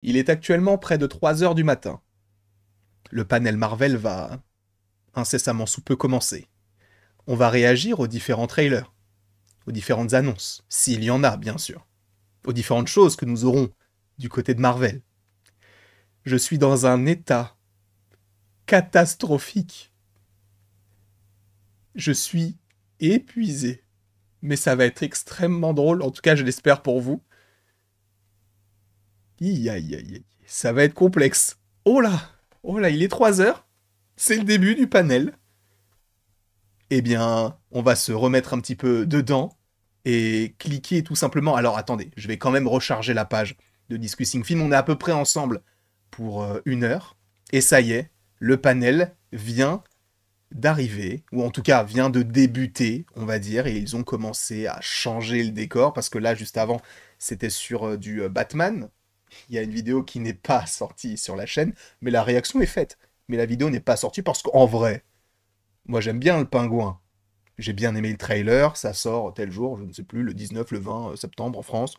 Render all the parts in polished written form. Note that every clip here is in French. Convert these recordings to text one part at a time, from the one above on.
Il est actuellement près de 3 heures du matin. Le panel Marvel va incessamment sous peu commencer. On va réagir aux différents trailers, aux différentes annonces, s'il y en a bien sûr, aux différentes choses que nous aurons du côté de Marvel. Je suis dans un état catastrophique. Je suis épuisé. Mais ça va être extrêmement drôle, en tout cas je l'espère pour vous. Aïe aïe aïe, ça va être complexe. Oh là, il est 3 heures. C'est le début du panel. Eh bien, on va se remettre un petit peu dedans et cliquer tout simplement. Alors attendez, je vais quand même recharger la page de Discussing Film. On est à peu près ensemble pour 1 heure. Et ça y est, le panel vient d'arriver, ou en tout cas vient de débuter, on va dire, et ils ont commencé à changer le décor, parce que là, juste avant, c'était sur du Batman. Il y a une vidéo qui n'est pas sortie sur la chaîne, mais la réaction est faite. Mais la vidéo n'est pas sortie parce qu'en vrai, moi j'aime bien le pingouin. J'ai bien aimé le trailer, ça sort tel jour, je ne sais plus, le 19, le 20 septembre en France.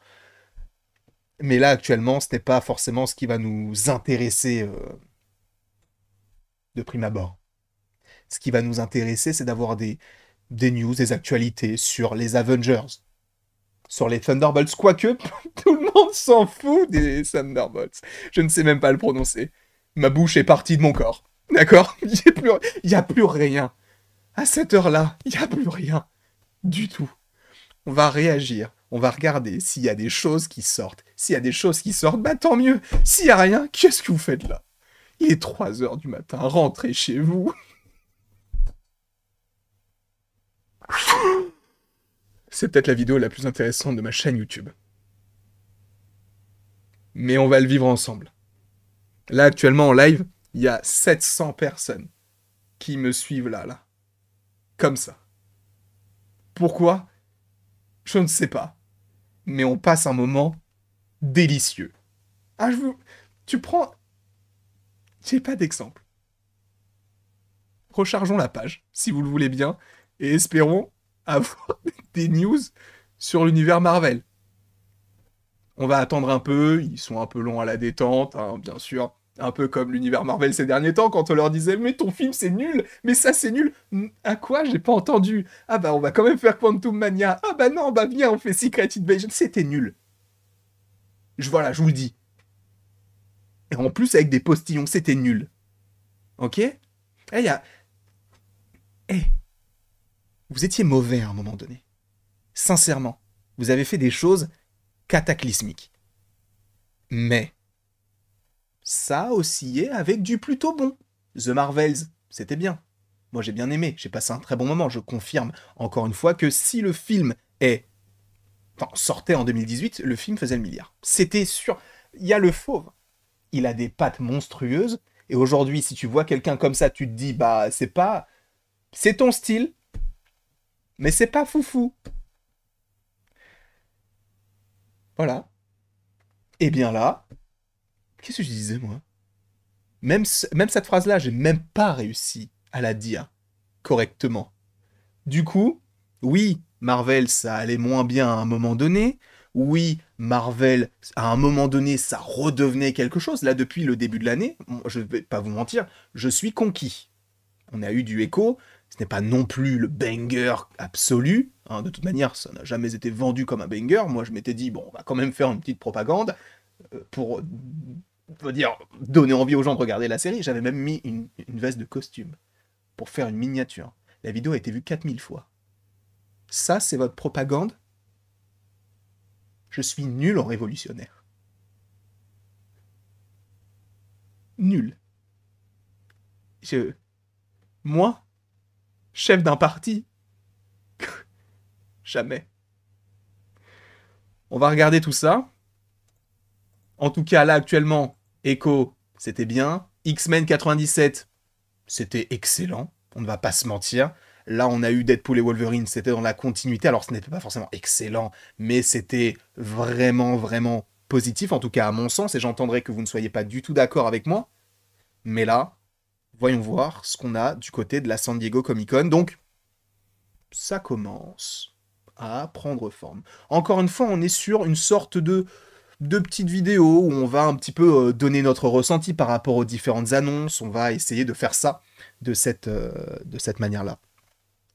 Mais là, actuellement, ce n'est pas forcément ce qui va nous intéresser de prime abord. Ce qui va nous intéresser, c'est d'avoir des news, des actualités sur les Avengers, sur les Thunderbolts. Quoique, tout le monde s'en fout des Thunderbolts. Je ne sais même pas le prononcer. Ma bouche est partie de mon corps. D'accord. Il y a plus rien. À cette heure-là, il n'y a plus rien. Du tout. On va réagir. On va regarder s'il y a des choses qui sortent. S'il y a des choses qui sortent, bah tant mieux. S'il y a rien, qu'est-ce que vous faites là? Il est 3 heures du matin. Rentrez chez vous. C'est peut-être la vidéo la plus intéressante de ma chaîne YouTube. Mais on va le vivre ensemble. Là, actuellement, en live, il y a 700 personnes qui me suivent là. Comme ça. Pourquoi? Je ne sais pas. Mais on passe un moment délicieux. Ah, Tu prends... J'ai pas d'exemple. Rechargeons la page, si vous le voulez bien, et espérons avoir des news sur l'univers Marvel. On va attendre un peu, ils sont un peu longs à la détente, hein, bien sûr. Un peu comme l'univers Marvel ces derniers temps, quand on leur disait mais ton film c'est nul, mais ça c'est nul. À quoi? J'ai pas entendu. Ah bah on va quand même faire Quantum Mania. Ah bah non, bah viens, on fait Secret Invasion. C'était nul. Voilà, je vous le dis. Et en plus avec des postillons, c'était nul. Ok? Eh, y a... Eh, vous étiez mauvais à un moment donné. Sincèrement. Vous avez fait des choses cataclysmiques. Mais ça a oscillé avec du plutôt bon. The Marvels, c'était bien. Moi j'ai bien aimé, j'ai passé un très bon moment. Je confirme encore une fois que si le film sortait en 2018, le film faisait le milliard. C'était sûr. Il y a le fauve. Il a des pattes monstrueuses. Et aujourd'hui, si tu vois quelqu'un comme ça, tu te dis, bah c'est pas... C'est ton style, mais c'est pas foufou. Voilà. Et bien là, qu'est-ce que je disais moi? Même cette phrase-là, j'ai même pas réussi à la dire correctement. Du coup, oui, Marvel, ça allait moins bien à un moment donné. Oui, Marvel, à un moment donné, ça redevenait quelque chose. Là, depuis le début de l'année, je ne vais pas vous mentir, je suis conquis. On a eu du écho. Ce n'est pas non plus le banger absolu. Hein, de toute manière, ça n'a jamais été vendu comme un banger. Moi, je m'étais dit, bon, on va quand même faire une petite propagande pour on va dire, donner envie aux gens de regarder la série. J'avais même mis une veste de costume pour faire une miniature. La vidéo a été vue 4000 fois. Ça, c'est votre propagande? Je suis nul en révolutionnaire. Nul. Je... Moi, chef d'un parti? Jamais. On va regarder tout ça. En tout cas, là, actuellement, Echo, c'était bien. X-Men 97, c'était excellent. On ne va pas se mentir. Là, on a eu Deadpool et Wolverine, c'était dans la continuité. Alors, ce n'était pas forcément excellent, mais c'était vraiment, vraiment positif, en tout cas à mon sens, et j'entendrai que vous ne soyez pas du tout d'accord avec moi. Mais là, voyons voir ce qu'on a du côté de la San Diego Comic Con. Donc, ça commence à prendre forme. Encore une fois, on est sur une sorte de deux petites vidéos où on va un petit peu donner notre ressenti par rapport aux différentes annonces. On va essayer de faire ça de cette manière-là.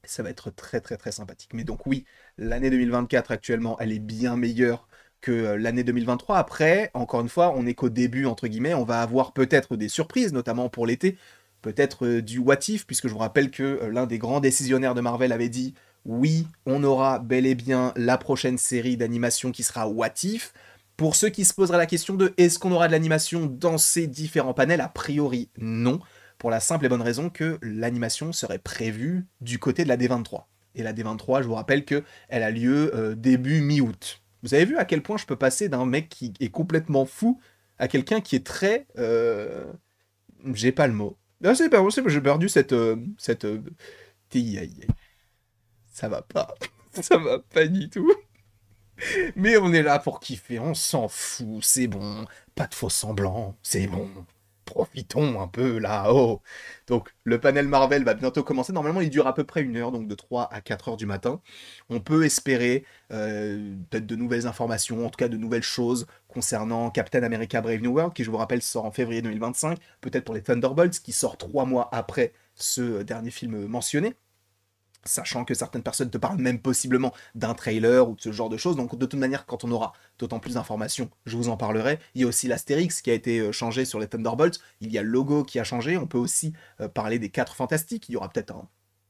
Ça va être très très très sympathique. Mais donc oui, l'année 2024 actuellement, elle est bien meilleure que l'année 2023. Après, encore une fois, on n'est qu'au début, entre guillemets. On va avoir peut-être des surprises, notamment pour l'été. Peut-être du what if, puisque je vous rappelle que l'un des grands décisionnaires de Marvel avait dit oui, on aura bel et bien la prochaine série d'animation qui sera what if. Pour ceux qui se poseraient la question de est-ce qu'on aura de l'animation dans ces différents panels, a priori non, pour la simple et bonne raison que l'animation serait prévue du côté de la D23. Et la D23, je vous rappelle qu'elle a lieu début mi-août. Vous avez vu à quel point je peux passer d'un mec qui est complètement fou à quelqu'un qui est très... J'ai pas le mot. Ah, c'est pas possible, j'ai perdu cette ça va pas. Ça va pas du tout. Mais on est là pour kiffer, on s'en fout, c'est bon. Pas de faux semblants, c'est bon. Profitons un peu là, oh. Donc le panel Marvel va bientôt commencer. Normalement il dure à peu près 1 heure, donc de 3 à 4 heures du matin. On peut espérer peut-être de nouvelles informations, en tout cas de nouvelles choses concernant Captain America Brave New World, qui je vous rappelle sort en février 2025. Peut-être pour les Thunderbolts, qui sort 3 mois après ce dernier film mentionné. Sachant que certaines personnes te parlent même possiblement d'un trailer ou de ce genre de choses. Donc de toute manière, quand on aura d'autant plus d'informations, je vous en parlerai. Il y a aussi l'Astérix qui a été changé sur les Thunderbolts. Il y a le logo qui a changé. On peut aussi parler des 4 Fantastiques. Il y aura peut-être un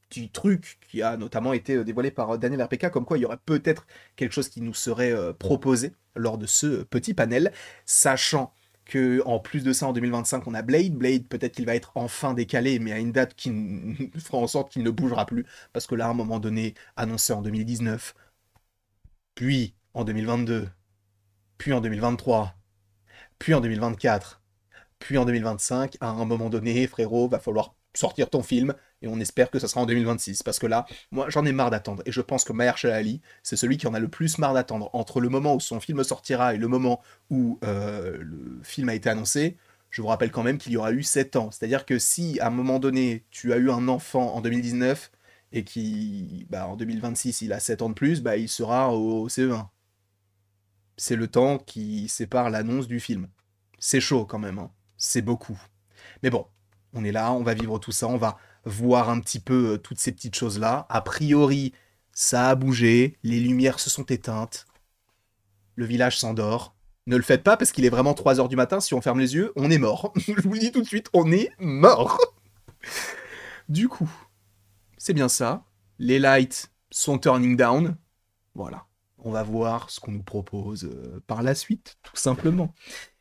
petit truc qui a notamment été dévoilé par Daniel RPK, comme quoi il y aurait peut-être quelque chose qui nous serait proposé lors de ce petit panel, sachant que en plus de ça, en 2025, on a Blade. Blade, peut-être qu'il va être enfin décalé, mais à une date qui fera en sorte qu'il ne bougera plus. Parce que là, à un moment donné, annoncé en 2019, puis en 2022, puis en 2023, puis en 2024, puis en 2025, à un moment donné, frérot, va falloir sortir ton film, et on espère que ça sera en 2026, parce que là, moi, j'en ai marre d'attendre, et je pense que Mahershala Ali, c'est celui qui en a le plus marre d'attendre, entre le moment où son film sortira et le moment où le film a été annoncé. Je vous rappelle quand même qu'il y aura eu 7 ans, c'est-à-dire que si, à un moment donné, tu as eu un enfant en 2019, et qui, en 2026, il a 7 ans de plus, il sera au CE1. C'est le temps qui sépare l'annonce du film. C'est chaud quand même, hein. C'est beaucoup. Mais bon, on est là, on va vivre tout ça, on va voir un petit peu toutes ces petites choses-là. A priori, ça a bougé, les lumières se sont éteintes, le village s'endort. Ne le faites pas parce qu'il est vraiment 3 heures du matin, si on ferme les yeux, on est mort. Je vous le dis tout de suite, on est mort. Du coup, c'est bien ça. Les lights sont turning down. Voilà. On va voir ce qu'on nous propose par la suite, tout simplement.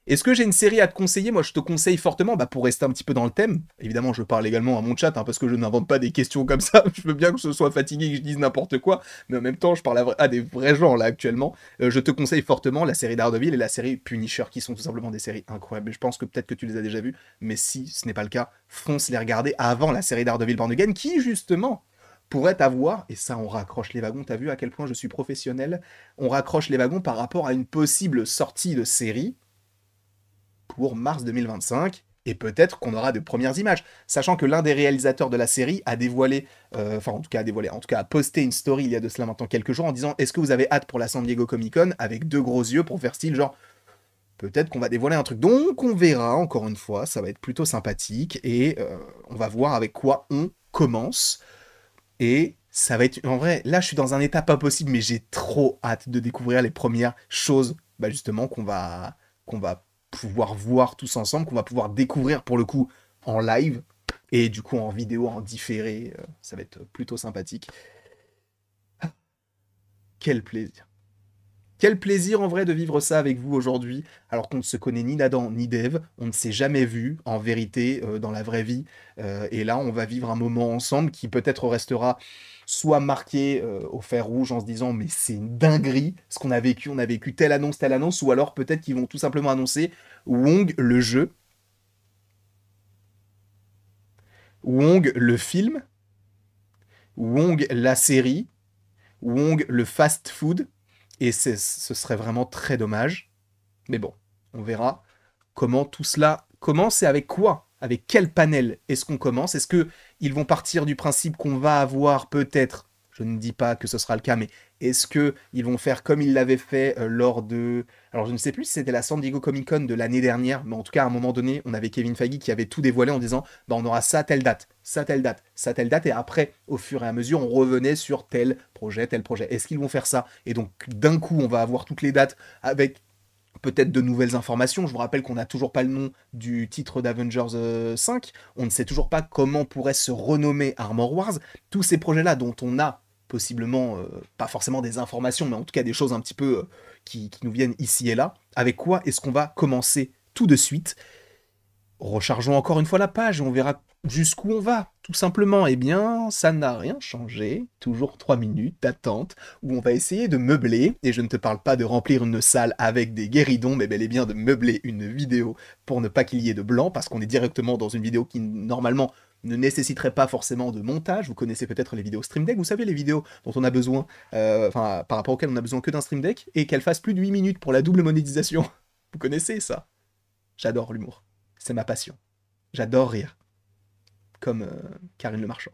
Est-ce que j'ai une série à te conseiller? Moi, je te conseille fortement, pour rester un petit peu dans le thème. Évidemment, je parle également à mon chat, parce que je n'invente pas des questions comme ça. Je veux bien que ce soit fatigué, que je dise n'importe quoi, mais en même temps, je parle à des vrais gens, là, actuellement. Je te conseille fortement la série Daredevil et la série Punisher, qui sont tout simplement des séries incroyables. Je pense que peut-être que tu les as déjà vues, mais si ce n'est pas le cas, fonce les regarder avant la série Daredevil Born Again, qui, justement, pourrait avoir, et ça on raccroche les wagons, t'as vu à quel point je suis professionnel, on raccroche les wagons par rapport à une possible sortie de série pour mars 2025, et peut-être qu'on aura de premières images, sachant que l'un des réalisateurs de la série a dévoilé, en tout cas a posté une story il y a de cela maintenant quelques jours en disant « Est-ce que vous avez hâte pour la San Diego Comic Con ?» avec 2 gros yeux pour faire style genre « Peut-être qu'on va dévoiler un truc. » Donc on verra, encore une fois, ça va être plutôt sympathique, et on va voir avec quoi on commence. Et ça va être... En vrai, là, je suis dans un état pas possible, mais j'ai trop hâte de découvrir les premières choses, justement, qu'on va pouvoir voir tous ensemble, qu'on va pouvoir découvrir, pour le coup, en live, et du coup, en vidéo, en différé. Ça va être plutôt sympathique. Ah, quel plaisir. Quel plaisir, en vrai, de vivre ça avec vous aujourd'hui, alors qu'on ne se connaît ni Nadan ni Dev, on ne s'est jamais vu, en vérité, dans la vraie vie, et là, on va vivre un moment ensemble qui peut-être restera soit marqué au fer rouge en se disant « mais c'est une dinguerie, ce qu'on a vécu, on a vécu telle annonce », ou alors peut-être qu'ils vont tout simplement annoncer Wong le jeu, Wong le film, Wong la série, Wong le fast food, et ce serait vraiment très dommage. Mais bon, on verra comment tout cela commence et avec quoi, avec quel panel est-ce qu'on commence. Est-ce qu'ils vont partir du principe qu'on va avoir peut-être, Je ne dis pas que ce sera le cas, mais est-ce que ils vont faire comme ils l'avaient fait lors de... Alors je ne sais plus si c'était la San Diego Comic Con de l'année dernière, mais en tout cas à un moment donné, on avait Kevin Feige qui avait tout dévoilé en disant bah, on aura ça telle date, ça telle date, ça telle date, et après, au fur et à mesure, on revenait sur tel projet, tel projet. Est-ce qu'ils vont faire ça? Et donc d'un coup, on va avoir toutes les dates avec peut-être de nouvelles informations. Je vous rappelle qu'on n'a toujours pas le nom du titre d'Avengers 5. On ne sait toujours pas comment pourrait se renommer Armor Wars. Tous ces projets-là dont on a possiblement, pas forcément des informations, mais en tout cas des choses un petit peu qui nous viennent ici et là. Avec quoi est-ce qu'on va commencer tout de suite? Rechargeons encore une fois la page et on verra jusqu'où on va, tout simplement. Eh bien, ça n'a rien changé. Toujours 3 minutes d'attente où on va essayer de meubler. Et je ne te parle pas de remplir une salle avec des guéridons, mais bel et bien de meubler une vidéo pour ne pas qu'il y ait de blanc, parce qu'on est directement dans une vidéo qui, normalement, ne nécessiterait pas forcément de montage. Vous connaissez peut-être les vidéos Stream Deck. Vous savez, les vidéos dont on a besoin, par rapport auxquelles on a besoin que d'un Stream Deck, et qu'elles fassent plus de 8 minutes pour la double monétisation. Vous connaissez ça? J'adore l'humour. C'est ma passion. J'adore rire. Comme Karine Le Marchand.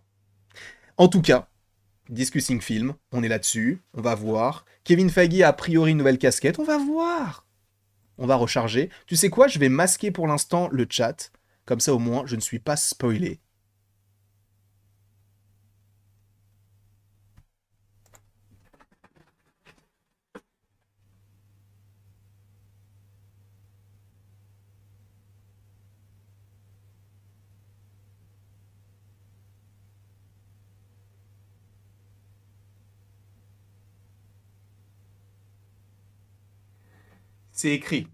En tout cas, Discussing Film, on est là-dessus, on va voir. Kevin Feige a priori une nouvelle casquette, on va voir. On va recharger. Tu sais quoi, je vais masquer pour l'instant le chat. Comme ça au moins, je ne suis pas spoilé. C'est écrit.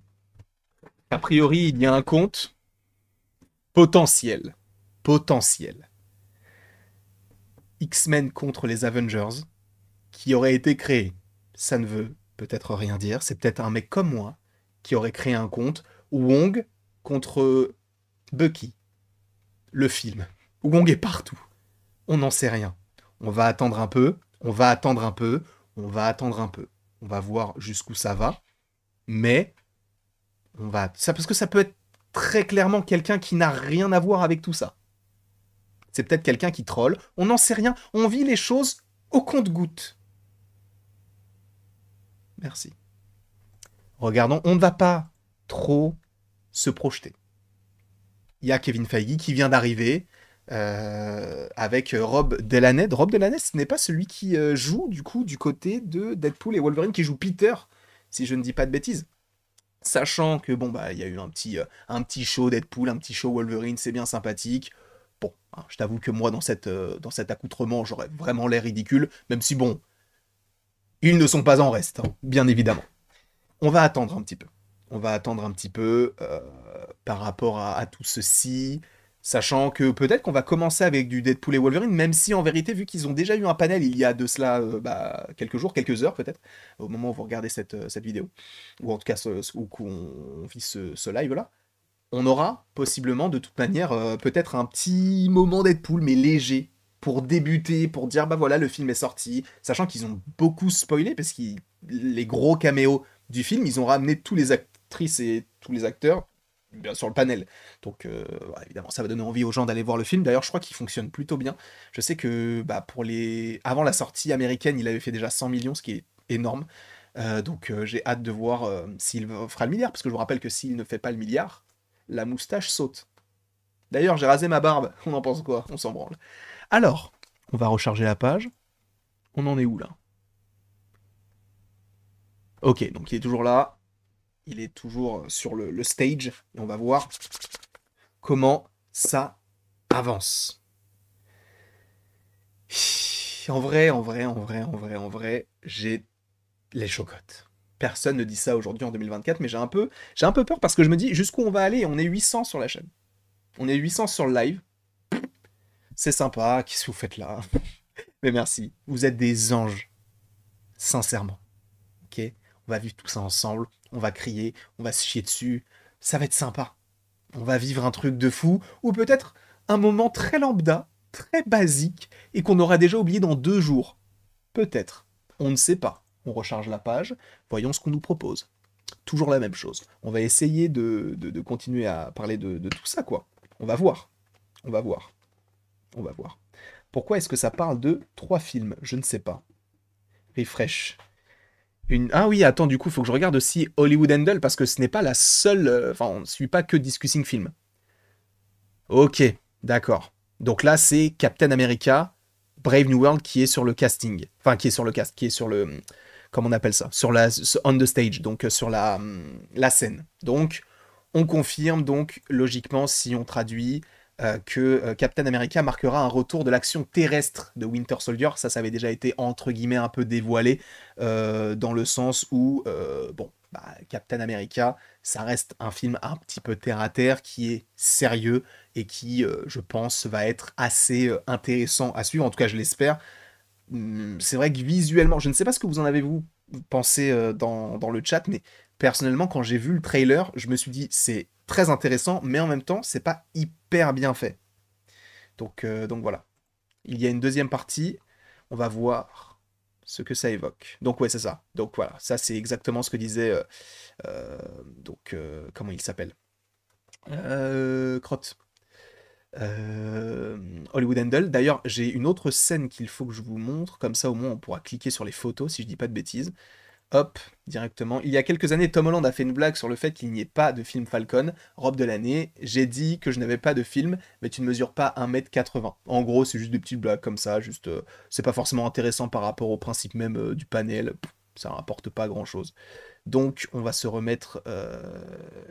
A priori, il y a un compte potentiel. Potentiel. X-Men contre les Avengers qui aurait été créé. Ça ne veut peut-être rien dire. C'est peut-être un mec comme moi qui aurait créé un compte. Wong contre Bucky. Le film. Wong est partout. On n'en sait rien. On va attendre un peu. On va attendre un peu. On va attendre un peu. On va voir jusqu'où ça va. Mais on va... Ça, parce que ça peut être très clairement quelqu'un qui n'a rien à voir avec tout ça. C'est peut-être quelqu'un qui troll. On n'en sait rien. On vit les choses au compte-gouttes. Merci. Regardons. On ne va pas trop se projeter. Il y a Kevin Feige qui vient d'arriver avec Rob Delaney. Rob Delaney, ce n'est pas celui qui joue du coup du côté de Deadpool et Wolverine, qui joue Peter, si je ne dis pas de bêtises. Sachant que bon bah il y a eu un petit show Deadpool, un petit show Wolverine, c'est bien sympathique. Bon, hein, je t'avoue que moi dans cet accoutrement, j'aurais vraiment l'air ridicule, même si bon, ils ne sont pas en reste, hein, bien évidemment. On va attendre un petit peu. On va attendre un petit peu par rapport à tout ceci, sachant que peut-être qu'on va commencer avec du Deadpool et Wolverine, même si en vérité, vu qu'ils ont déjà eu un panel il y a de cela quelques jours, quelques heures peut-être, au moment où vous regardez cette vidéo, ou en tout cas où on vit ce live-là, on aura possiblement de toute manière peut-être un petit moment Deadpool, mais léger, pour débuter, pour dire bah voilà, le film est sorti, sachant qu'ils ont beaucoup spoilé, parce que les gros caméos du film, ils ont ramené tous les actrices et tous les acteurs bien sur le panel. Donc évidemment, ça va donner envie aux gens d'aller voir le film. D'ailleurs, je crois qu'il fonctionne plutôt bien. Je sais que avant la sortie américaine, il avait fait déjà 100 millions, ce qui est énorme. Donc j'ai hâte de voir s'il fera le milliard, parce que je vous rappelle que s'il ne fait pas le milliard, la moustache saute. D'ailleurs, j'ai rasé ma barbe. On en pense quoi? On s'en branle. Alors, on va recharger la page. On en est où là? Ok, donc il est toujours là. Il est toujours sur le stage. Et on va voir comment ça avance. En vrai, j'ai les chocottes. Personne ne dit ça aujourd'hui en 2024, mais j'ai un peu peur parce que je me dis jusqu'où on va aller. On est 800 sur la chaîne. On est 800 sur le live. C'est sympa. Qu'est-ce que vous faites là? Mais merci. Vous êtes des anges. Sincèrement. Ok? On va vivre tout ça ensemble. On va crier. On va se chier dessus. Ça va être sympa. On va vivre un truc de fou. Ou peut-être un moment très lambda, très basique, et qu'on aura déjà oublié dans 2 jours. Peut-être. On ne sait pas. On recharge la page. Voyons ce qu'on nous propose. Toujours la même chose. On va essayer de continuer à parler de tout ça, quoi. On va voir. On va voir. On va voir. Pourquoi est-ce que ça parle de 3 films? Je ne sais pas. Refresh. Ah oui, attends, du coup, il faut que je regarde aussi Hollywood Handle parce que ce n'est pas la seule. Enfin, on ne suit pas que Discussing Film. Ok, d'accord. Donc là, c'est Captain America, Brave New World qui est sur le casting. Enfin, qui est sur le cast, qui est sur le. Comment on appelle ça? Sur la. On the stage, donc sur la scène. Donc, on confirme, donc, logiquement, si on traduit, que Captain America marquera un retour de l'action terrestre de Winter Soldier. Ça avait déjà été, entre guillemets, un peu dévoilé, dans le sens où, bon, bah, Captain America, ça reste un film un petit peu terre-à-terre, qui est sérieux, et qui, je pense, va être assez intéressant à suivre, en tout cas je l'espère. C'est vrai que visuellement, je ne sais pas ce que vous en avez vous pensé dans le chat, mais personnellement, quand j'ai vu le trailer, je me suis dit c'est très intéressant, mais en même temps, c'est pas hyper bien fait. Donc voilà. Il y a une deuxième partie, on va voir ce que ça évoque. Donc ouais, c'est ça. Donc voilà, ça c'est exactement ce que disait comment il s'appelle Crotte. Hollywood Handle. D'ailleurs, j'ai une autre scène qu'il faut que je vous montre, comme ça au moins on pourra cliquer sur les photos si je dis pas de bêtises. Hop, directement. Il y a quelques années, Tom Holland a fait une blague sur le fait qu'il n'y ait pas de film Falcon, robe de l'année. J'ai dit que je n'avais pas de film, mais tu ne mesures pas 1m80. En gros, c'est juste des petites blagues comme ça, juste c'est pas forcément intéressant par rapport au principe même du panel. Ça rapporte pas grand-chose. Donc, on va se remettre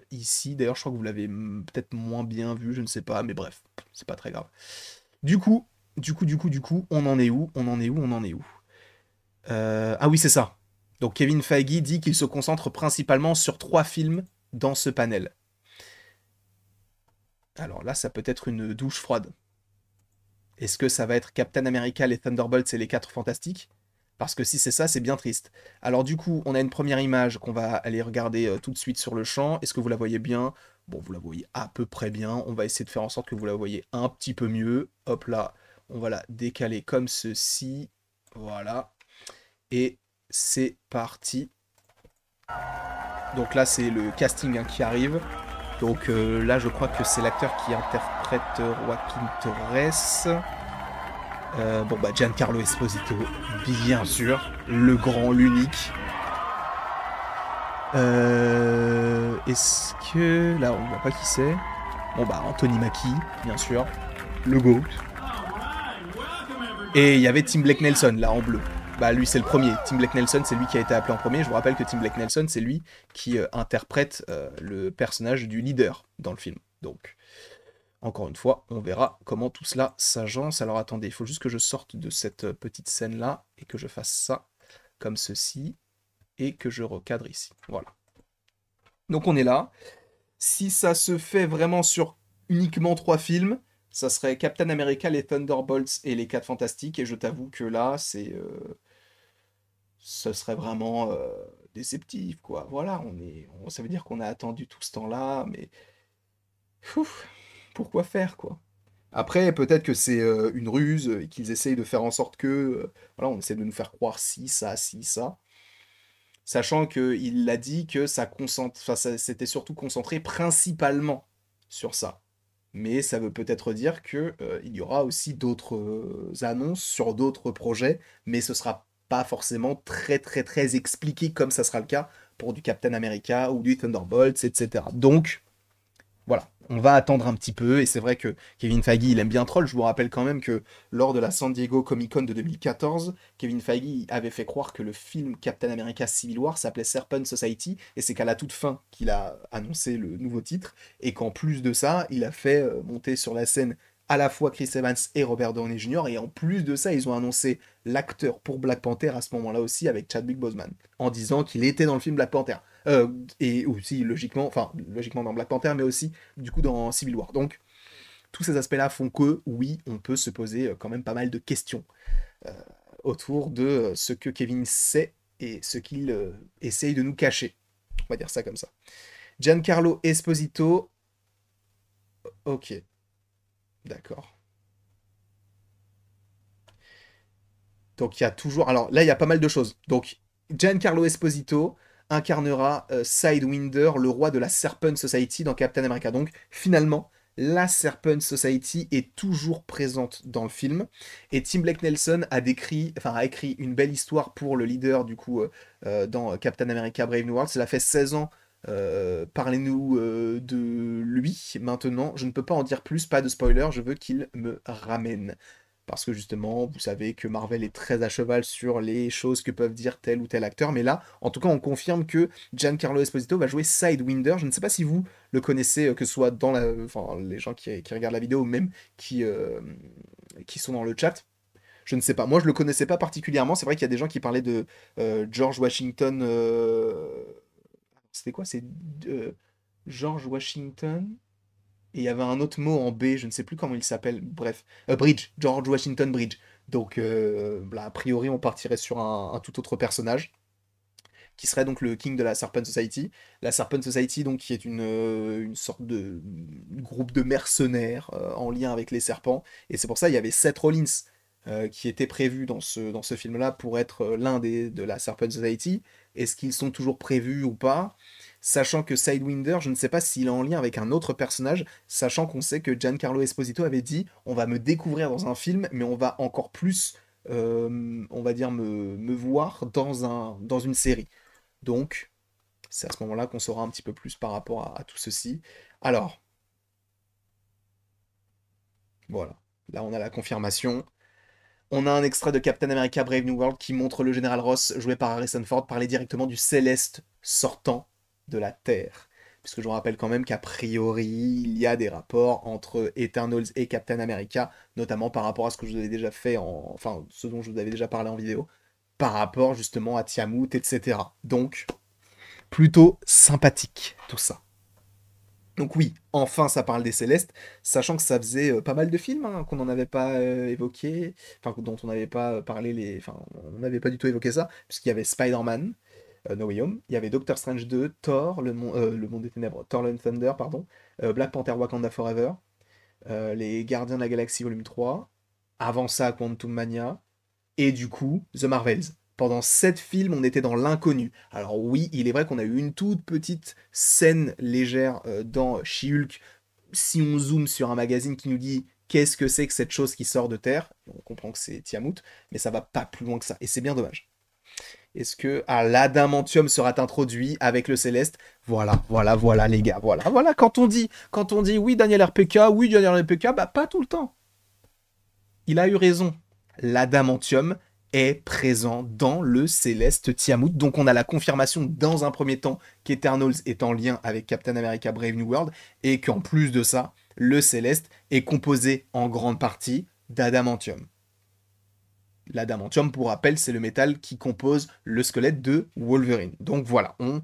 ici. D'ailleurs, je crois que vous l'avez peut-être moins bien vu, je ne sais pas, mais bref, c'est pas très grave. Du coup, on en est où? On en est où? Ah oui, c'est ça. Donc, Kevin Feige dit qu'il se concentre principalement sur 3 films dans ce panel. Alors là, ça peut être une douche froide. Est-ce que ça va être Captain America, les Thunderbolts et les 4 Fantastiques? Parce que si c'est ça, c'est bien triste. Alors du coup, on a une première image qu'on va aller regarder tout de suite sur le champ. Est-ce que vous la voyez bien? Bon, vous la voyez à peu près bien. On va essayer de faire en sorte que vous la voyez un petit peu mieux. Hop là, on va la décaler comme ceci. Voilà. Et c'est parti. Donc là, c'est le casting qui arrive. Donc là, je crois que c'est l'acteur qui interprète Joaquin Torres. Bon bah Giancarlo Esposito, bien sûr, le grand, l'unique. Est-ce que... Là, on voit pas qui c'est. Bon bah Anthony Mackie, bien sûr. Le GOAT. Et il y avait Tim Blake Nelson, là, en bleu. Bah lui, c'est le premier. Tim Blake Nelson, c'est lui qui a été appelé en premier. Je vous rappelle que Tim Blake Nelson, c'est lui qui interprète le personnage du leader dans le film. Donc, encore une fois, on verra comment tout cela s'agence. Alors attendez, il faut juste que je sorte de cette petite scène-là et que je fasse ça comme ceci et que je recadre ici. Voilà. Donc on est là. Si ça se fait vraiment sur uniquement 3 films, ça serait Captain America, les Thunderbolts et les 4 Fantastiques. Et je t'avoue que là, ce serait vraiment déceptif, quoi. Voilà, ça veut dire qu'on a attendu tout ce temps-là, mais ouf, pourquoi faire, quoi? Après, peut-être que c'est une ruse et qu'ils essayent de faire en sorte que, voilà, on essaie de nous faire croire ci, ça, ci, ça. Sachant qu'il l'a dit que enfin, ça s'était surtout concentré principalement sur ça. Mais ça veut peut-être dire que il y aura aussi d'autres annonces sur d'autres projets, mais ce sera pas forcément très très très expliqué comme ça sera le cas pour du Captain America ou du Thunderbolts, etc. Donc, voilà, on va attendre un petit peu, et c'est vrai que Kevin Feige, il aime bien troll. Je vous rappelle quand même que lors de la San Diego Comic Con de 2014, Kevin Feige avait fait croire que le film Captain America Civil War s'appelait Serpent Society, et c'est qu'à la toute fin qu'il a annoncé le nouveau titre, et qu'en plus de ça, il a fait monter sur la scène à la fois Chris Evans et Robert Downey Jr., et en plus de ça, ils ont annoncé l'acteur pour Black Panther à ce moment-là aussi avec Chadwick Boseman, en disant qu'il était dans le film Black Panther. Et aussi logiquement dans Black Panther, mais aussi du coup dans Civil War. Donc tous ces aspects-là font que oui, on peut se poser quand même pas mal de questions euh, autour de ce que Kevin sait et ce qu'il essaye de nous cacher. On va dire ça comme ça. Giancarlo Esposito. Ok, d'accord. Donc il y a toujours. Alors là, il y a pas mal de choses. Donc Giancarlo Esposito incarnera Sidewinder, le roi de la Serpent Society dans Captain America. Donc finalement, la Serpent Society est toujours présente dans le film. Et Tim Blake Nelson a écrit une belle histoire pour le leader, du coup, dans Captain America Brave New World. Cela fait 16 ans. Parlez-nous de lui. Maintenant, je ne peux pas en dire plus, pas de spoiler, je veux qu'il me ramène. Parce que justement, vous savez que Marvel est très à cheval sur les choses que peuvent dire tel ou tel acteur. Mais là, en tout cas, on confirme que Giancarlo Esposito va jouer Sidewinder. Je ne sais pas si vous le connaissez, que ce soit dans enfin, les gens qui regardent la vidéo ou même qui sont dans le chat. Je ne sais pas. Moi, je le connaissais pas particulièrement. C'est vrai qu'il y a des gens qui parlaient de George Washington. C'était quoi? C'est euh, George Washington. Et il y avait un autre mot en B, je ne sais plus comment il s'appelle. Bref, Bridge, George Washington Bridge. Donc, là, a priori, on partirait sur un tout autre personnage, qui serait donc le King de la Serpent Society. La Serpent Society, donc, qui est une sorte de groupe de mercenaires en lien avec les serpents. Et c'est pour ça il y avait Seth Rollins qui était prévu dans ce film-là pour être l'un de la Serpent Society. Est-ce qu'ils sont toujours prévus ou pas? Sachant que Sidewinder, je ne sais pas s'il est en lien avec un autre personnage, sachant qu'on sait que Giancarlo Esposito avait dit on va me découvrir dans un film, mais on va encore plus, on va dire, me voir dans une série. Donc, c'est à ce moment-là qu'on saura un petit peu plus par rapport à tout ceci. Alors, voilà. Là, on a la confirmation. On a un extrait de Captain America Brave New World qui montre le général Ross, joué par Harrison Ford, parler directement du Céleste sortant de la Terre. Puisque je vous rappelle quand même qu'a priori, il y a des rapports entre Eternals et Captain America, notamment par rapport à ce que je vous avais déjà fait enfin, ce dont je vous avais déjà parlé en vidéo, par rapport justement à Tiamut, etc. Donc, plutôt sympathique, tout ça. Donc oui, enfin ça parle des Célestes, sachant que ça faisait pas mal de films qu'on n'en avait pas évoqué, enfin dont on n'avait pas parlé enfin on n'avait pas du tout évoqué ça, puisqu'il y avait Spider-Man, No Way Home, il y avait Doctor Strange 2, Thor, le Monde des Ténèbres, Thor Love and Thunder, pardon, Black Panther Wakanda Forever, les Gardiens de la Galaxie Volume 3, avant ça Quantum Mania, et du coup, The Marvels. Pendant 7 films, on était dans l'inconnu. Alors oui, il est vrai qu'on a eu une toute petite scène légère dans She-Hulk. Si on zoome sur un magazine qui nous dit qu'est-ce que c'est que cette chose qui sort de Terre, on comprend que c'est Tiamut, mais ça va pas plus loin que ça. Et c'est bien dommage. Est-ce que l'adamantium sera introduit avec le Céleste? Voilà, voilà, voilà les gars, voilà, voilà. Quand on dit oui Daniel RPK, bah pas tout le temps. Il a eu raison. L'adamantium est présent dans le Céleste Tiamut. Donc on a la confirmation dans un premier temps qu'Eternals est en lien avec Captain America Brave New World et qu'en plus de ça, le Céleste est composé en grande partie d'adamantium. L'adamantium, pour rappel, c'est le métal qui compose le squelette de Wolverine. Donc voilà, on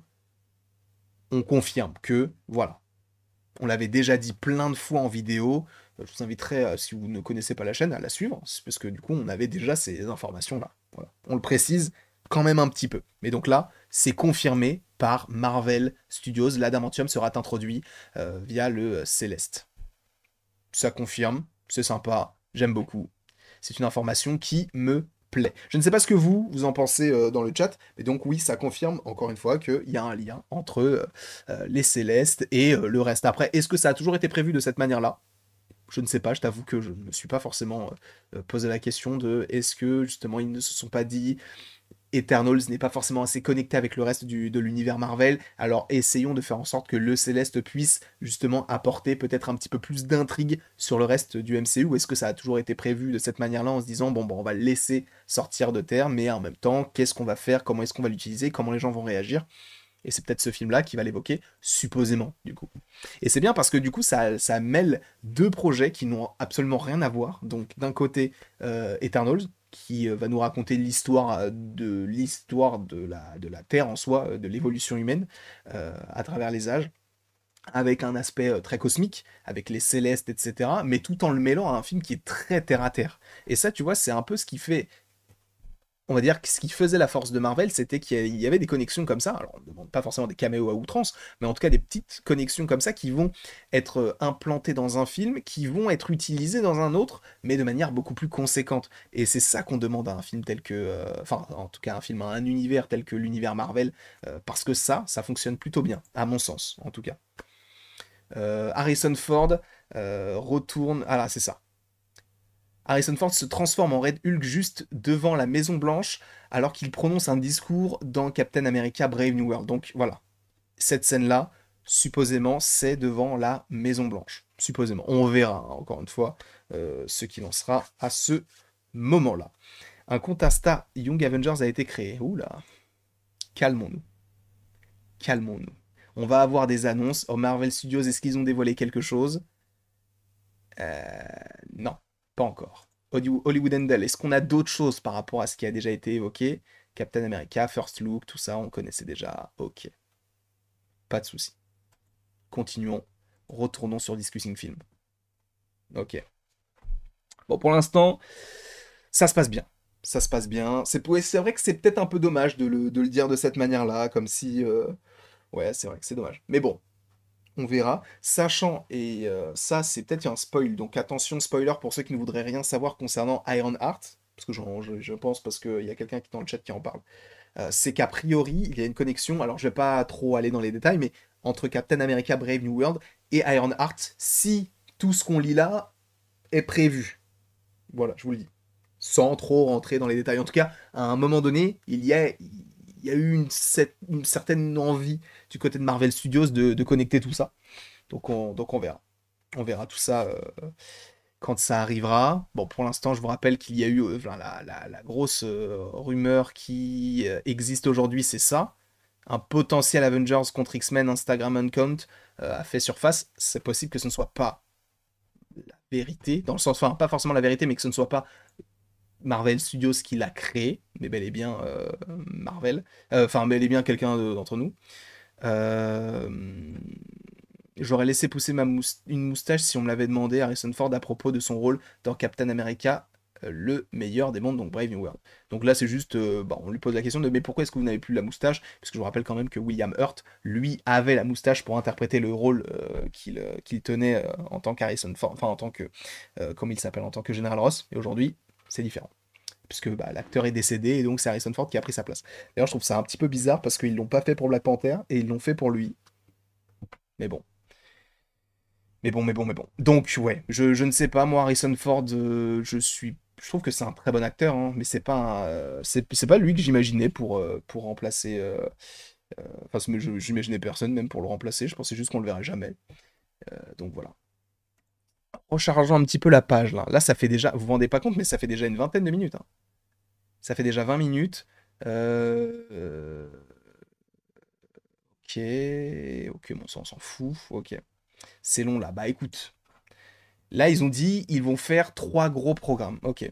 confirme que, voilà, on l'avait déjà dit plein de fois en vidéo. Je vous inviterai, si vous ne connaissez pas la chaîne, à la suivre, parce que du coup, on avait déjà ces informations-là. Voilà. On le précise quand même un petit peu. Mais donc là, c'est confirmé par Marvel Studios. L'adamantium sera introduit via le Céleste. Ça confirme, c'est sympa, j'aime beaucoup. C'est une information qui me plaît. Je ne sais pas ce que vous en pensez dans le chat, mais donc oui, ça confirme encore une fois qu'il y a un lien entre les Célestes et le reste. Après, est-ce que ça a toujours été prévu de cette manière-là? Je ne sais pas, je t'avoue que je ne me suis pas forcément posé la question de est-ce que justement ils ne se sont pas dit Eternals n'est pas forcément assez connecté avec le reste de l'univers Marvel, alors essayons de faire en sorte que le Céleste puisse justement apporter peut-être un petit peu plus d'intrigue sur le reste du MCU, ou est-ce que ça a toujours été prévu de cette manière-là en se disant bon on va le laisser sortir de terre, mais en même temps qu'est-ce qu'on va faire, comment est-ce qu'on va l'utiliser, comment les gens vont réagir? Et c'est peut-être ce film-là qui va l'évoquer, supposément, du coup. Et c'est bien parce que du coup, ça mêle deux projets qui n'ont absolument rien à voir. Donc, d'un côté, Eternals, qui va nous raconter l'histoire de la Terre en soi, de l'évolution humaine, à travers les âges, avec un aspect très cosmique, avec les célestes, etc., mais tout en le mêlant à un film qui est très terre-à-terre. Et ça, tu vois, c'est un peu ce qui fait on va dire que ce qui faisait la force de Marvel, c'était qu'il y avait des connexions comme ça. Alors, on ne demande pas forcément des caméos à outrance, mais en tout cas des petites connexions comme ça qui vont être implantées dans un film, qui vont être utilisées dans un autre, mais de manière beaucoup plus conséquente. Et c'est ça qu'on demande à un film tel que. Enfin, en tout cas, à un univers tel que l'univers Marvel, parce que ça fonctionne plutôt bien, à mon sens, en tout cas. Harrison Ford retourne. Ah là, c'est ça. Harrison Ford se transforme en Red Hulk juste devant la Maison Blanche alors qu'il prononce un discours dans Captain America Brave New World. Donc voilà, cette scène-là, supposément, c'est devant la Maison Blanche. Supposément. On verra, hein, encore une fois, ce qu'il en sera à ce moment-là. Un compte Insta Young Avengers a été créé. Oula, calmons-nous. Calmons-nous. On va avoir des annonces. Oh, Marvel Studios, est-ce qu'ils ont dévoilé quelque chose? Euh, non, pas encore. Hollywood Handle, est-ce qu'on a d'autres choses par rapport à ce qui a déjà été évoqué? Captain America, First Look, tout ça, on connaissait déjà. Ok, pas de souci. Continuons. Retournons sur Discussing Film. Ok. Bon, pour l'instant, ça se passe bien. Ça se passe bien. C'est vrai que c'est peut-être un peu dommage de le dire de cette manière-là, comme si... Ouais, c'est vrai que c'est dommage. Mais bon, on verra. Sachant, et ça c'est peut-être un spoil, donc attention spoiler pour ceux qui ne voudraient rien savoir concernant Ironheart, parce que je pense parce qu'il y a quelqu'un qui est dans le chat qui en parle. C'est qu'a priori, il y a une connexion, alors je vais pas trop aller dans les détails, mais entre Captain America Brave New World et Ironheart, si tout ce qu'on lit là est prévu. Voilà, je vous le dis. Sans trop rentrer dans les détails. En tout cas, à un moment donné, il y a eu une certaine envie du côté de Marvel Studios de connecter tout ça. Donc on verra. On verra tout ça quand ça arrivera. Bon, pour l'instant, je vous rappelle qu'il y a eu enfin, la grosse rumeur qui existe aujourd'hui, c'est ça. Un potentiel Avengers contre X-Men Instagram account a fait surface. C'est possible que ce ne soit pas la vérité, dans le sens, enfin, pas forcément la vérité, mais que ce ne soit pas Marvel Studios qui l'a créé, mais bel et bien Marvel. Enfin, bel et bien quelqu'un d'entre nous. Euh, J'aurais laissé pousser une moustache si on me l'avait demandé, Harrison Ford, à propos de son rôle dans Captain America, le meilleur des mondes, donc Brave New World. Donc là, c'est juste, bah, on lui pose la question de mais pourquoi est-ce que vous n'avez plus la moustache? Parce que je vous rappelle quand même que William Hurt, lui, avait la moustache pour interpréter le rôle qu'il tenait en tant qu'Harrison Ford, enfin en tant que, comme il s'appelle, en tant que General Ross. Et aujourd'hui, c'est différent. Puisque bah, l'acteur est décédé et donc c'est Harrison Ford qui a pris sa place. D'ailleurs, je trouve ça un petit peu bizarre parce qu'ils l'ont pas fait pour Black Panther et ils l'ont fait pour lui. Mais bon. Mais bon. Donc, ouais, je ne sais pas, moi, Harrison Ford, je trouve que c'est un très bon acteur, hein, mais c'est pas lui que j'imaginais pour remplacer. Enfin, j'imaginais personne même pour le remplacer, je pensais juste qu'on le verrait jamais. Donc voilà. Rechargeons un petit peu la page, là. Là, ça fait déjà, vous vous rendez pas compte, mais ça fait déjà une vingtaine de minutes, hein. Ça fait déjà 20 minutes. Ok, ok, bon, ça, on s'en fout. Ok. C'est long là. Bah écoute, là, ils ont dit ils vont faire 3 gros programmes. Ok.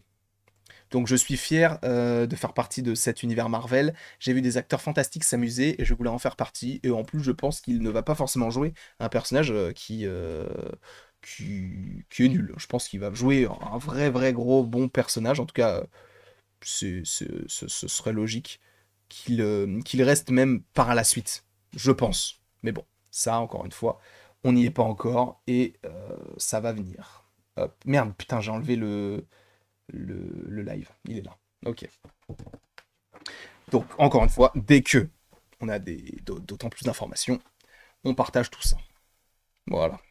Donc je suis fier de faire partie de cet univers Marvel. J'ai vu des acteurs fantastiques s'amuser et je voulais en faire partie. Et en plus, je pense qu'il ne va pas forcément jouer un personnage qui est nul. Je pense qu'il va jouer un vrai gros bon personnage. En tout cas, ce serait logique qu'il reste même par la suite. Je pense. Mais bon, ça, encore une fois, on n'y est pas encore et ça va venir. Hop. Merde, putain, j'ai enlevé le live. Il est là. Ok. Donc, encore une fois, dès que on a d'autant plus d'informations, on partage tout ça. Voilà.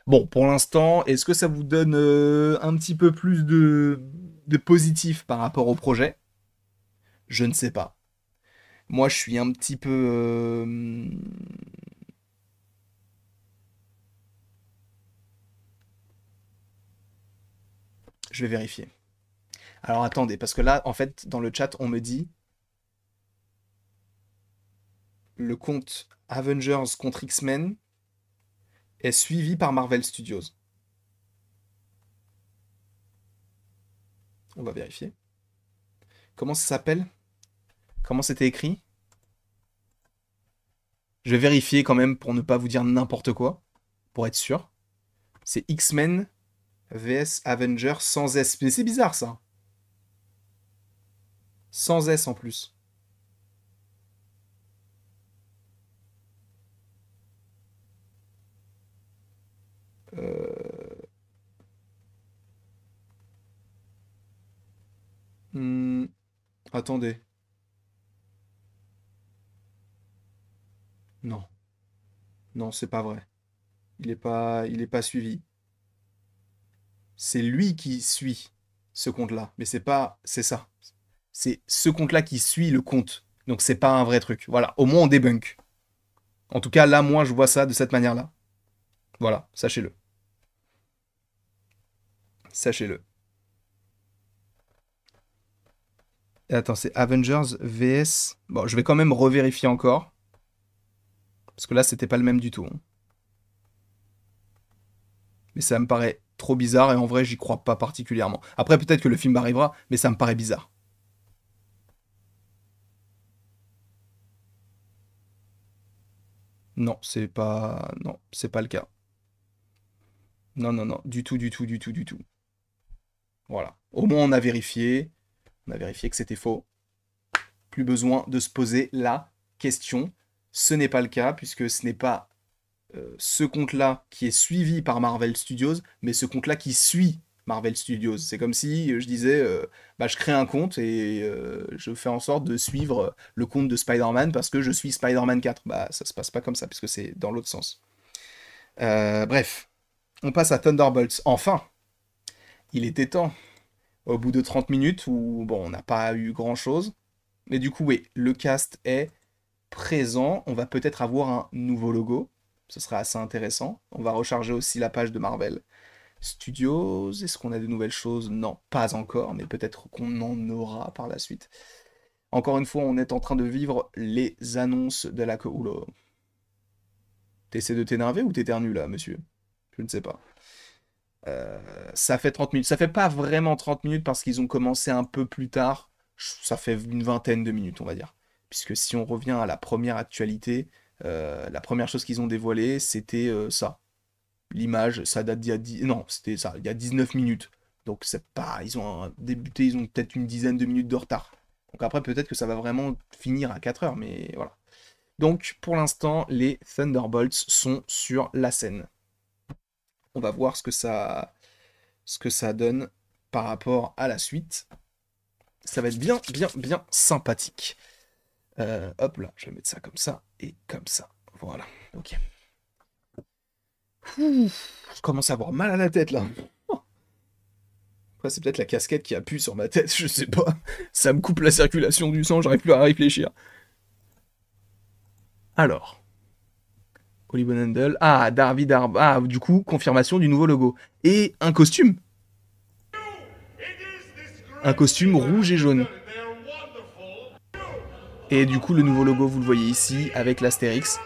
Bon, pour l'instant, est-ce que ça vous donne un petit peu plus de positif par rapport au projet? Je ne sais pas. Moi, je suis un petit peu... Je vais vérifier. Alors attendez, parce que là, en fait, dans le chat, on me dit le compte Avengers contre X-Men est suivi par Marvel Studios. On va vérifier. Comment ça s'appelle? Comment c'était écrit? Je vais vérifier quand même pour ne pas vous dire n'importe quoi, pour être sûr. C'est X-Men vs Avengers sans S. Mais c'est bizarre ça. Sans S en plus. Euh... hmm, Attendez. Non. Non, c'est pas vrai. il est pas suivi. C'est lui qui suit ce compte-là. Mais c'est pas... C'est ça. C'est ce compte-là qui suit le compte. Donc c'est pas un vrai truc. Voilà. Au moins on débunk. En tout cas, là, moi, je vois ça de cette manière-là. Voilà. Sachez-le. Sachez-le. Et attends, c'est Avengers vs... Bon, je vais quand même revérifier encore. Parce que là, c'était pas le même du tout, hein. Mais ça me paraît trop bizarre et en vrai, j'y crois pas particulièrement. Après, peut-être que le film arrivera, mais ça me paraît bizarre. Non, c'est pas... Non, c'est pas le cas. Non, non, non. Du tout, du tout, du tout, du tout. Voilà. Au moins, on a vérifié. On a vérifié que c'était faux. Plus besoin de se poser la question. Ce n'est pas le cas, puisque ce n'est pas ce compte-là qui est suivi par Marvel Studios, mais ce compte-là qui suit Marvel Studios. C'est comme si je disais, bah, je crée un compte et je fais en sorte de suivre le compte de Spider-Man parce que je suis Spider-Man 4. Bah, ça se passe pas comme ça, puisque c'est dans l'autre sens. Bref, on passe à Thunderbolts. Enfin, il était temps. Au bout de 30 minutes, où bon, on n'a pas eu grand-chose. Mais du coup, oui, le cast est présent. On va peut-être avoir un nouveau logo. Ce sera assez intéressant. On va recharger aussi la page de Marvel Studios. Est-ce qu'on a de nouvelles choses? Non, pas encore, mais peut-être qu'on en aura par la suite. Encore une fois, on est en train de vivre les annonces de la... Oula. T'essaies de t'énerver ou t'éternues là, monsieur? Je ne sais pas. Ça fait 30 minutes. Ça fait pas vraiment 30 minutes parce qu'ils ont commencé un peu plus tard. Ça fait une vingtaine de minutes, on va dire. Puisque si on revient à la première actualité, la première chose qu'ils ont dévoilée, c'était ça. L'image, ça date d'il y a non, c'était ça, il y a 19 minutes. Donc c'est pas... Ils ont débuté, ils ont peut-être une dizaine de minutes de retard. Donc après, peut-être que ça va vraiment finir à 4 heures, mais voilà. Donc pour l'instant, les Thunderbolts sont sur la scène. On va voir ce que ça donne par rapport à la suite. Ça va être bien, bien, bien sympathique. Hop là, je vais mettre ça comme ça et comme ça. Voilà, ok. Ouh, je commence à avoir mal à la tête là. Après, c'est peut-être la casquette qui appuie sur ma tête, je sais pas. Ça me coupe la circulation du sang, j'arrive plus à réfléchir. Alors, Hollywood Handle. Ah, Darby Darb. Ah, du coup, confirmation du nouveau logo. Et un costume. Un costume rouge et jaune. Et du coup, le nouveau logo, vous le voyez ici, avec l'Astérix.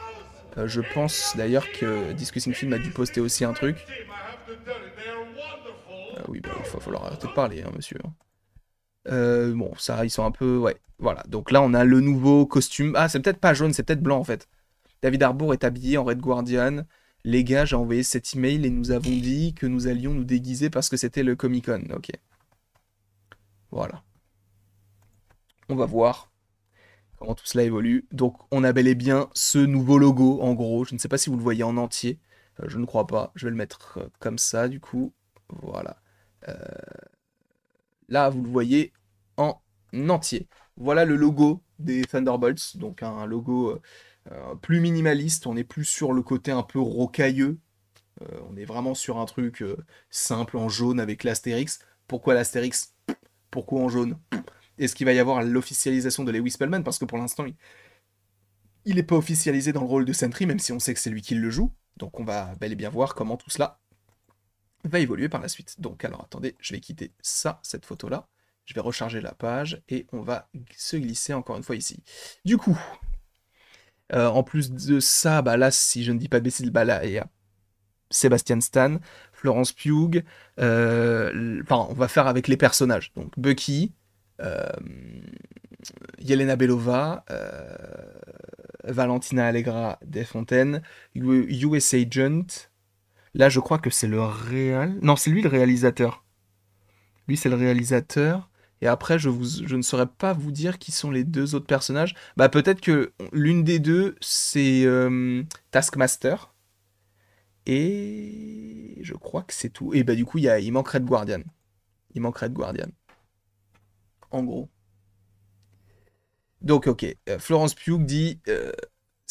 Je pense d'ailleurs que Discussing Film a dû poster aussi un truc. Oui, bah, il va falloir arrêter de parler, hein, monsieur. Bon, ça, ils sont un peu... Ouais, voilà. Donc là, on a le nouveau costume. Ah, c'est peut-être pas jaune, c'est peut-être blanc, en fait. David Harbour est habillé en Red Guardian. Les gars, j'ai envoyé cet email et nous avons dit que nous allions nous déguiser parce que c'était le Comic-Con. Ok. Voilà. On va voir comment tout cela évolue. Donc, on a bel et bien ce nouveau logo, en gros. Je ne sais pas si vous le voyez en entier. Je ne crois pas. Je vais le mettre comme ça, du coup. Voilà. Euh, Là, vous le voyez en entier. Voilà le logo des Thunderbolts. Donc, un logo plus minimaliste. On est plus sur le côté un peu rocailleux. On est vraiment sur un truc simple en jaune avec l'Astérix. Pourquoi l'Astérix? Pourquoi en jaune? Est-ce qu'il va y avoir l'officialisation de Lewis Spellman? Parce que pour l'instant, il n'est pas officialisé dans le rôle de Sentry, même si on sait que c'est lui qui le joue. Donc on va bel et bien voir comment tout cela va évoluer par la suite. Donc alors attendez, je vais quitter ça, cette photo-là. Je vais recharger la page et on va se glisser encore une fois ici. Du coup, en plus de ça, bah là, si je ne dis pas de bêtises, bah là, il y a Sebastian Stan, Florence Pugh. Enfin, on va faire avec les personnages. Donc Bucky, euh, Yelena Belova, Valentina Allegra Desfontaines, US Agent. Là, je crois que c'est le réal. Non, c'est lui le réalisateur. Lui, c'est le réalisateur. Et après, je ne saurais pas vous dire qui sont les deux autres personnages. Bah, peut-être que l'une des deux, c'est Taskmaster. Et je crois que c'est tout. Et bah, du coup, il manquerait de Guardian. Il manquerait de Guardian. En gros. Donc, ok. Florence Pugh dit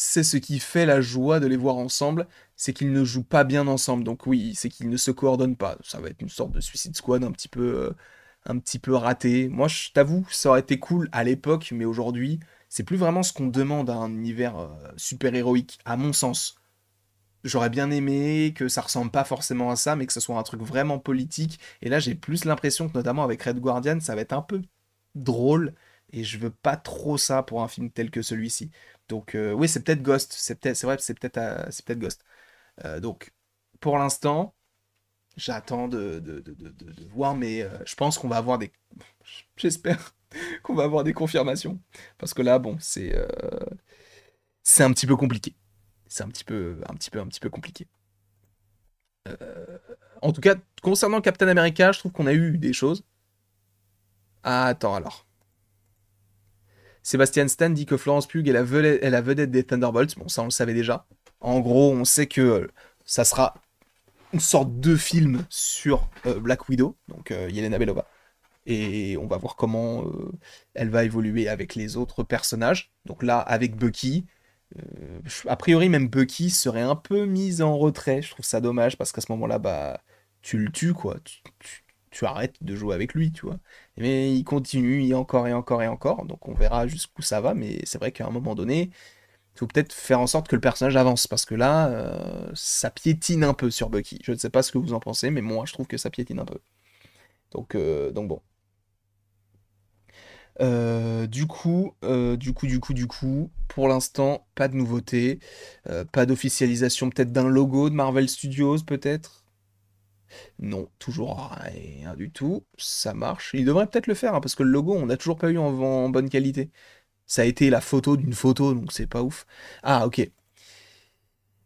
c'est ce qui fait la joie de les voir ensemble, c'est qu'ils ne jouent pas bien ensemble. Donc oui, c'est qu'ils ne se coordonnent pas. Ça va être une sorte de Suicide Squad un petit peu raté. Moi, je t'avoue, ça aurait été cool à l'époque, mais aujourd'hui, c'est plus vraiment ce qu'on demande à un univers super-héroïque, à mon sens. J'aurais bien aimé que ça ressemble pas forcément à ça, mais que ce soit un truc vraiment politique. Et là, j'ai plus l'impression que, notamment avec Red Guardian, ça va être un peu drôle. Et je veux pas trop ça pour un film tel que celui-ci. Donc, oui, c'est peut-être Ghost. C'est vrai, c'est peut-être Ghost. Donc, pour l'instant, j'attends de voir, mais je pense qu'on va avoir des. J'espère qu'on va avoir des confirmations. Parce que là, bon, c'est un petit peu compliqué. C'est un petit peu compliqué. En tout cas, concernant Captain America, je trouve qu'on a eu des choses. Ah, attends alors. Sébastien Stan dit que Florence Pugh est la vedette des Thunderbolts. Bon, ça on le savait déjà. En gros, on sait que ça sera une sorte de film sur Black Widow, donc Yelena Belova. Et on va voir comment elle va évoluer avec les autres personnages. Donc là, avec Bucky, a priori même Bucky serait un peu mise en retrait. Je trouve ça dommage parce qu'à ce moment-là, bah, tu le tues, quoi. Tu arrêtes de jouer avec lui, tu vois. Mais il continue, et encore et encore et encore. Donc on verra jusqu'où ça va. Mais c'est vrai qu'à un moment donné, il faut peut-être faire en sorte que le personnage avance. Parce que là, ça piétine un peu sur Bucky. Je ne sais pas ce que vous en pensez, mais moi, je trouve que ça piétine un peu. Donc bon. Pour l'instant, pas de nouveauté, pas d'officialisation peut-être d'un logo de Marvel Studios, peut-être? Non, toujours rien du tout, ça marche. Il devrait peut-être le faire, hein, parce que le logo, on n'a toujours pas eu en bonne qualité. Ça a été la photo d'une photo, donc c'est pas ouf. Ah, ok.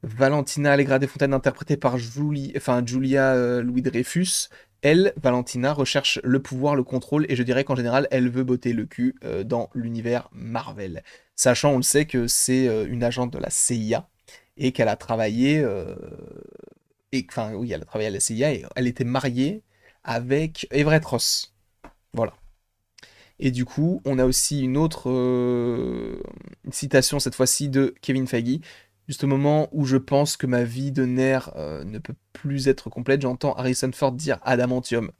Valentina Allegra Desfontaines, interprétée par Julia Louis-Dreyfus. Elle, Valentina, recherche le pouvoir, le contrôle, et je dirais qu'en général, elle veut botter le cul dans l'univers Marvel. Sachant, on le sait, que c'est une agente de la CIA, et qu'elle a travaillé... enfin, oui, elle a travaillé à la CIA, et elle était mariée avec Everett Ross. Voilà. Et du coup, on a aussi une autre citation, cette fois-ci, de Kevin Feige. Juste au moment où je pense que ma vie de nerf ne peut plus être complète, j'entends Harrison Ford dire adamantium.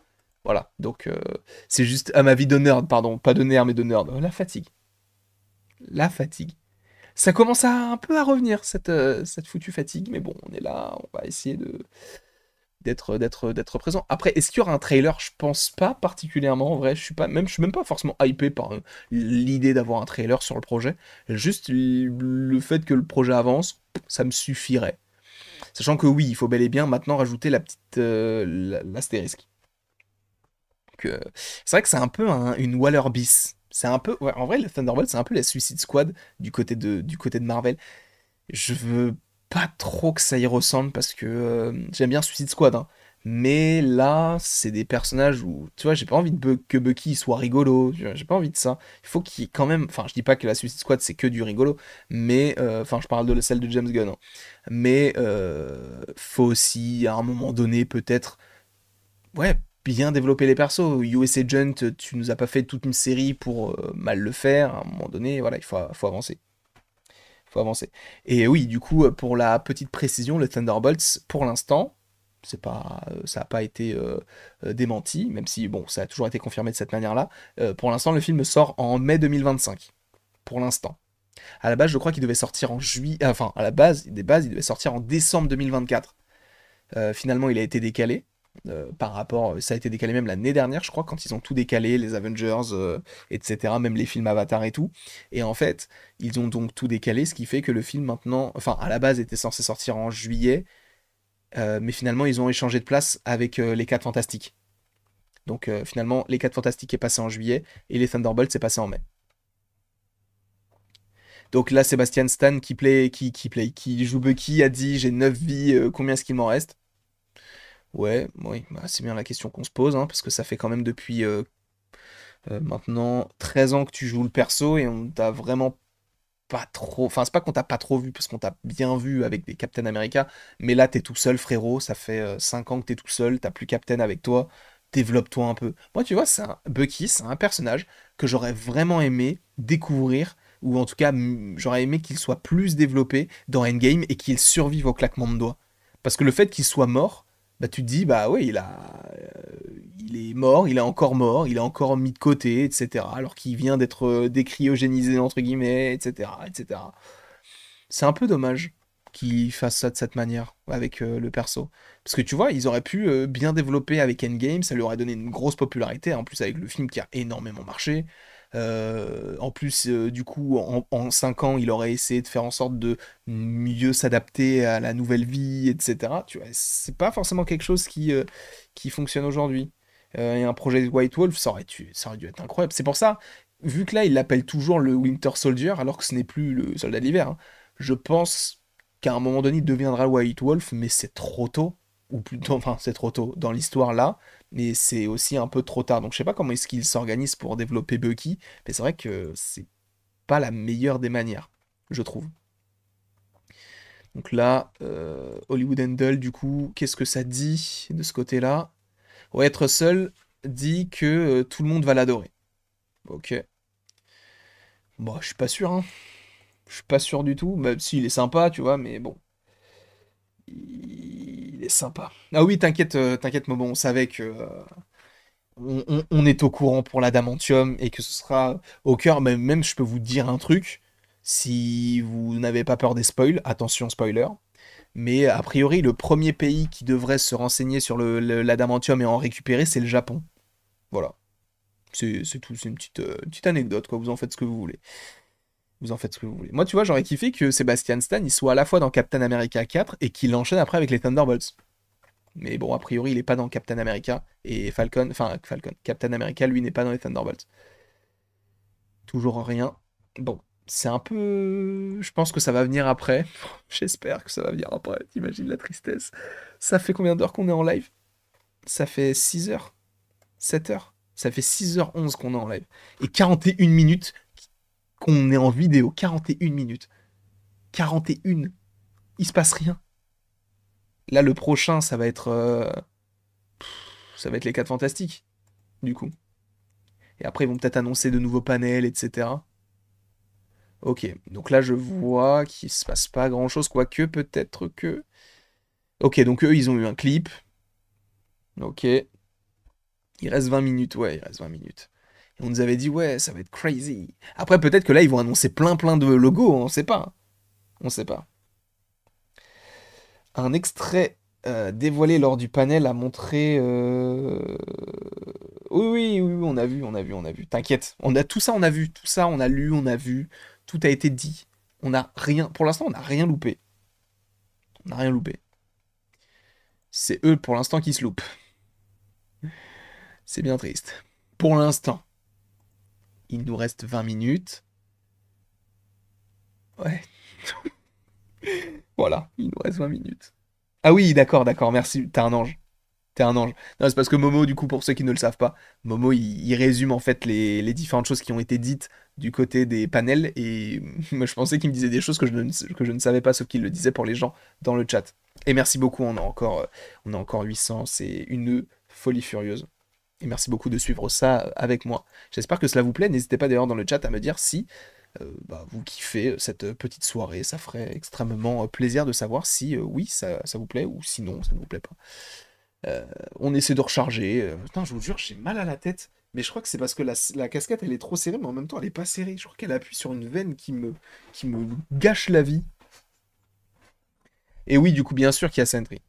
Voilà, donc c'est juste à ma vie de nerd, pardon, pas de nerf mais de nerd. La fatigue. La fatigue. Ça commence un peu à revenir, cette foutue fatigue, mais bon, on est là, on va essayer d'être présent. Après, est-ce qu'il y aura un trailer? Je pense pas particulièrement, en vrai. Je suis même pas forcément hypé par l'idée d'avoir un trailer sur le projet. Juste le fait que le projet avance, ça me suffirait. Sachant que oui, il faut bel et bien maintenant rajouter la petite l'astérisque. C'est vrai que c'est un peu une Waller bis. C'est un peu, ouais, en vrai, le Thunderbolt, c'est un peu la Suicide Squad du côté de Marvel. Je veux pas trop que ça y ressemble parce que j'aime bien Suicide Squad, hein. Mais là, c'est des personnages où, tu vois, j'ai pas envie que Bucky soit rigolo. J'ai pas envie de ça. Il faut qu'il y ait quand même. Enfin, je dis pas que la Suicide Squad c'est que du rigolo, mais enfin, je parle de celle de James Gunn, hein. Mais faut aussi, à un moment donné, peut-être, ouais, bien développer les persos. US Agent, tu nous as pas fait toute une série pour mal le faire. À un moment donné, voilà, faut avancer. Faut avancer. Et oui, du coup, pour la petite précision, le Thunderbolts, pour l'instant, c'est pas, ça n'a pas été démenti, même si bon, ça a toujours été confirmé de cette manière-là. Pour l'instant, le film sort en mai 2025. Pour l'instant. À la base, je crois qu'il devait sortir en juillet. Enfin, à la base, des bases, il devait sortir en décembre 2024. Finalement, il a été décalé. Par rapport, ça a été décalé même l'année dernière, je crois, quand ils ont tout décalé, les Avengers, etc., même les films Avatar et tout. Et en fait, ils ont donc tout décalé, ce qui fait que le film maintenant, enfin, à la base était censé sortir en juillet, mais finalement, ils ont échangé de place avec les 4 Fantastiques. Donc finalement, les 4 Fantastiques est passé en juillet et les Thunderbolts est passé en mai. Donc là, Sébastien Stan qui joue Bucky a dit j'ai 9 vies, combien est-ce qu'il m'en reste? Ouais, oui, bah, c'est bien la question qu'on se pose, hein, parce que ça fait quand même depuis maintenant 13 ans que tu joues le perso et on t'a vraiment pas trop. Enfin, c'est pas qu'on t'a pas trop vu, parce qu'on t'a bien vu avec des Captain America, mais là t'es tout seul, frérot, ça fait 5 ans que t'es tout seul, t'as plus Captain avec toi, développe-toi un peu. Moi, tu vois, Bucky, c'est un personnage que j'aurais vraiment aimé découvrir ou en tout cas, j'aurais aimé qu'il soit plus développé dans Endgame et qu'il survive au claquement de doigts. Parce que le fait qu'il soit mort, bah tu te dis, bah ouais, il est mort, il est encore mis de côté, etc. Alors qu'il vient d'être décryogénisé, entre guillemets, etc., etc. C'est un peu dommage qu'ils fassent ça de cette manière avec le perso. Parce que tu vois, ils auraient pu bien développer avec Endgame, ça lui aurait donné une grosse popularité, en plus avec le film qui a énormément marché. En plus, du coup, en 5 ans, il aurait essayé de faire en sorte de mieux s'adapter à la nouvelle vie, etc. Tu vois, c'est pas forcément quelque chose qui fonctionne aujourd'hui. Et un projet de White Wolf, ça aurait dû être incroyable. C'est pour ça, vu que là, il l'appelle toujours le Winter Soldier, alors que ce n'est plus le soldat de l'hiver, hein, je pense qu'à un moment donné, il deviendra White Wolf, mais c'est trop tôt. Ou plutôt, enfin, c'est trop tôt dans l'histoire là, mais c'est aussi un peu trop tard. Donc je sais pas comment est-ce qu'il s'organise pour développer Bucky, mais c'est vrai que c'est pas la meilleure des manières, je trouve. Donc là, Hollywood Handle, du coup, qu'est-ce que ça dit de ce côté-là? Ouais, être seul dit que tout le monde va l'adorer. Ok. Bon, je suis pas sûr, hein. Je suis pas sûr du tout, même s'il est sympa, tu vois, mais bon. Il est sympa. Ah oui, t'inquiète, t'inquiète, Momo, on savait que on est au courant pour l'adamantium et que ce sera au cœur. Même, je peux vous dire un truc, si vous n'avez pas peur des spoils, attention spoiler. Mais a priori, le premier pays qui devrait se renseigner sur l'adamantium et en récupérer, c'est le Japon. Voilà. C'est tout, c'est une petite anecdote, quoi. Vous en faites ce que vous voulez. Vous en faites ce que vous voulez. Moi, tu vois, j'aurais kiffé que Sebastian Stan il soit à la fois dans Captain America 4 et qu'il enchaîne après avec les Thunderbolts. Mais bon, a priori, il est pas dans Captain America et Falcon, Captain America, lui, n'est pas dans les Thunderbolts. Toujours rien. Bon, c'est un peu. Je pense que ça va venir après. J'espère que ça va venir après. T'imagines la tristesse. Ça fait combien d'heures qu'on est en live? Ça fait 6 heures? 7 heures? Ça fait 6h11 qu'on est en live. Et 41 minutes qu'on est en vidéo. 41 minutes. 41. Il se passe rien. Là, le prochain, ça va être les 4 fantastiques, du coup. Et après, ils vont peut-être annoncer de nouveaux panels, etc. Ok, donc là, je vois qu'il se passe pas grand-chose, quoique, peut-être que... Ok, donc eux, ils ont eu un clip. Ok, il reste 20 minutes, ouais, il reste 20 minutes. Et on nous avait dit, ouais, ça va être crazy. Après, peut-être que là, ils vont annoncer plein de logos, on sait pas, hein. On sait pas. Un extrait dévoilé lors du panel a montré... Oui, on a vu. T'inquiète, on a tout ça, on a vu, tout ça, on a lu, on a vu, tout a été dit. On a rien, pour l'instant, on n'a rien loupé. On n'a rien loupé. C'est eux, pour l'instant, qui se loupent. C'est bien triste. Pour l'instant, il nous reste 20 minutes. Ouais, voilà, il nous reste 20 minutes. Ah oui, d'accord, merci, t'es un ange. T'es un ange. Non, c'est parce que Momo, du coup, pour ceux qui ne le savent pas, Momo, il résume en fait les différentes choses qui ont été dites du côté des panels. Et moi, je pensais qu'il me disait des choses que je ne savais pas, sauf qu'il le disait pour les gens dans le chat. Et merci beaucoup, on a encore 800, c'est une folie furieuse. Et merci beaucoup de suivre ça avec moi. J'espère que cela vous plaît. N'hésitez pas d'ailleurs dans le chat à me dire si vous kiffez cette petite soirée. Ça ferait extrêmement plaisir de savoir si oui, ça vous plaît ou sinon, ça ne vous plaît pas. On essaie de recharger. Putain, je vous jure, j'ai mal à la tête. Mais je crois que c'est parce que la casquette, elle est trop serrée, mais en même temps, elle est pas serrée. Je crois qu'elle appuie sur une veine qui me gâche la vie. Et oui, du coup, bien sûr qu'il y a Sentry.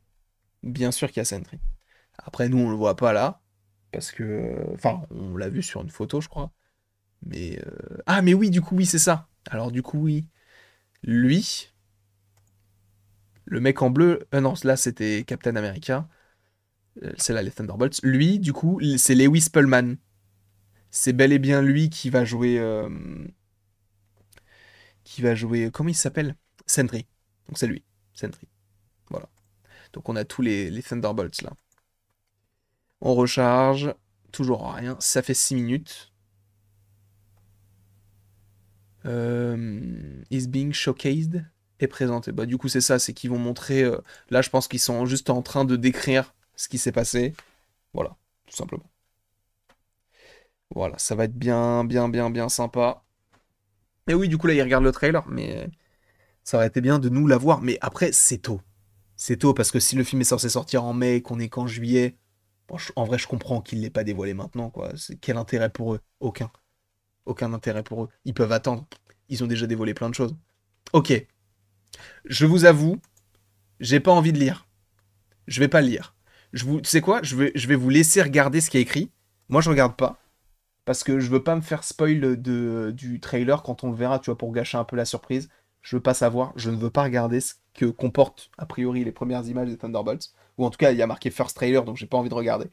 Bien sûr qu'il y a Sentry. Après, nous, on le voit pas là. Parce que... Enfin, on l'a vu sur une photo, je crois. Mais... Ah, mais oui, du coup, oui, c'est ça. Alors, du coup, oui. Lui, le mec en bleu... non, là, c'était Captain America. C'est là, les Thunderbolts. Lui, du coup, c'est Lewis Pullman. C'est bel et bien lui qui va jouer. Qui va jouer. Comment il s'appelle? Sentry. Donc c'est lui. Sentry. Voilà. Donc on a tous les Thunderbolts là. On recharge. Toujours rien. Ça fait 6 minutes. Is being showcased et présenté. Bah, du coup, c'est ça. C'est qu'ils vont montrer. Là, je pense qu'ils sont juste en train de décrire ce qui s'est passé. Voilà. Tout simplement. Voilà. Ça va être bien sympa. Et oui, du coup, là, il regarde le trailer, mais ça aurait été bien de nous l'avoir. Mais après, c'est tôt. C'est tôt, parce que si le film est censé sortir en mai et qu'on est qu'en juillet, bon, en vrai, je comprends qu'il ne l'ait pas dévoilé maintenant, quoi. Quel intérêt pour eux? Aucun. Aucun intérêt pour eux. Ils peuvent attendre. Ils ont déjà dévoilé plein de choses. Ok. Je vous avoue, j'ai pas envie de lire. Je vais pas le lire. Tu sais quoi? Je vais vous laisser regarder ce qui est écrit. Moi, je regarde pas. Parce que je veux pas me faire spoil du trailer quand on le verra, tu vois, pour gâcher un peu la surprise. Je veux pas savoir, je ne veux pas regarder ce que comportent a priori les premières images des Thunderbolts. Ou en tout cas, il y a marqué First Trailer, donc j'ai pas envie de regarder.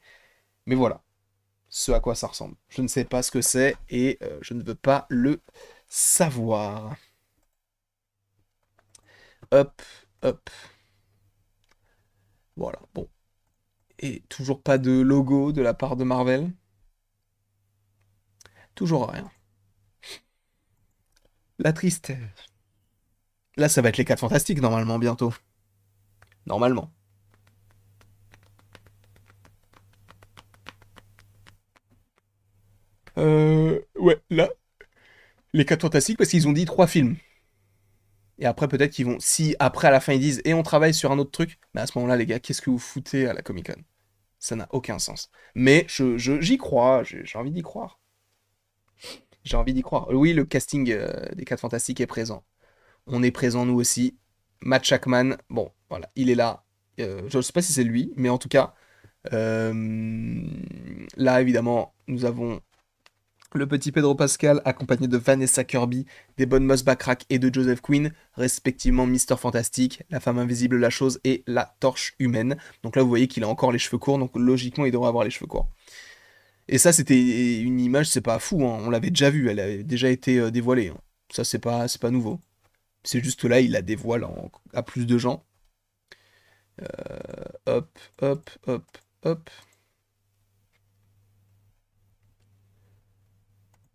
Mais voilà, ce à quoi ça ressemble. Je ne sais pas ce que c'est et je ne veux pas le savoir. Hop, hop. Voilà, bon. Et toujours pas de logo de la part de Marvel. Toujours rien. La tristesse. Là, ça va être les 4 Fantastiques normalement bientôt. Normalement. Ouais, là, les 4 Fantastiques, parce qu'ils ont dit 3 films. Et après, peut-être qu'ils vont. Si après, à la fin, ils disent et on travaille sur un autre truc, mais à ce moment-là, les gars, qu'est-ce que vous foutez à la Comic Con? Ça n'a aucun sens. Mais j'y crois, j'ai envie d'y croire. J'ai envie d'y croire. Oui, le casting des 4 Fantastiques est présent. On est présent, nous aussi. Matt Shackman, bon, voilà, il est là. Je ne sais pas si c'est lui, mais en tout cas, là, évidemment, nous avons le petit Pedro Pascal, accompagné de Vanessa Kirby, des bonnes Moss Backrack et de Joseph Quinn, respectivement Mister Fantastique, la femme invisible, la chose et la torche humaine. Donc là, vous voyez qu'il a encore les cheveux courts, donc logiquement, il devrait avoir les cheveux courts. Et ça, c'était une image, c'est pas fou, hein, on l'avait déjà vu, elle avait déjà été dévoilée. Hein. Ça, c'est pas nouveau. C'est juste que là, il la dévoile à plus de gens. Hop, hop, hop, hop.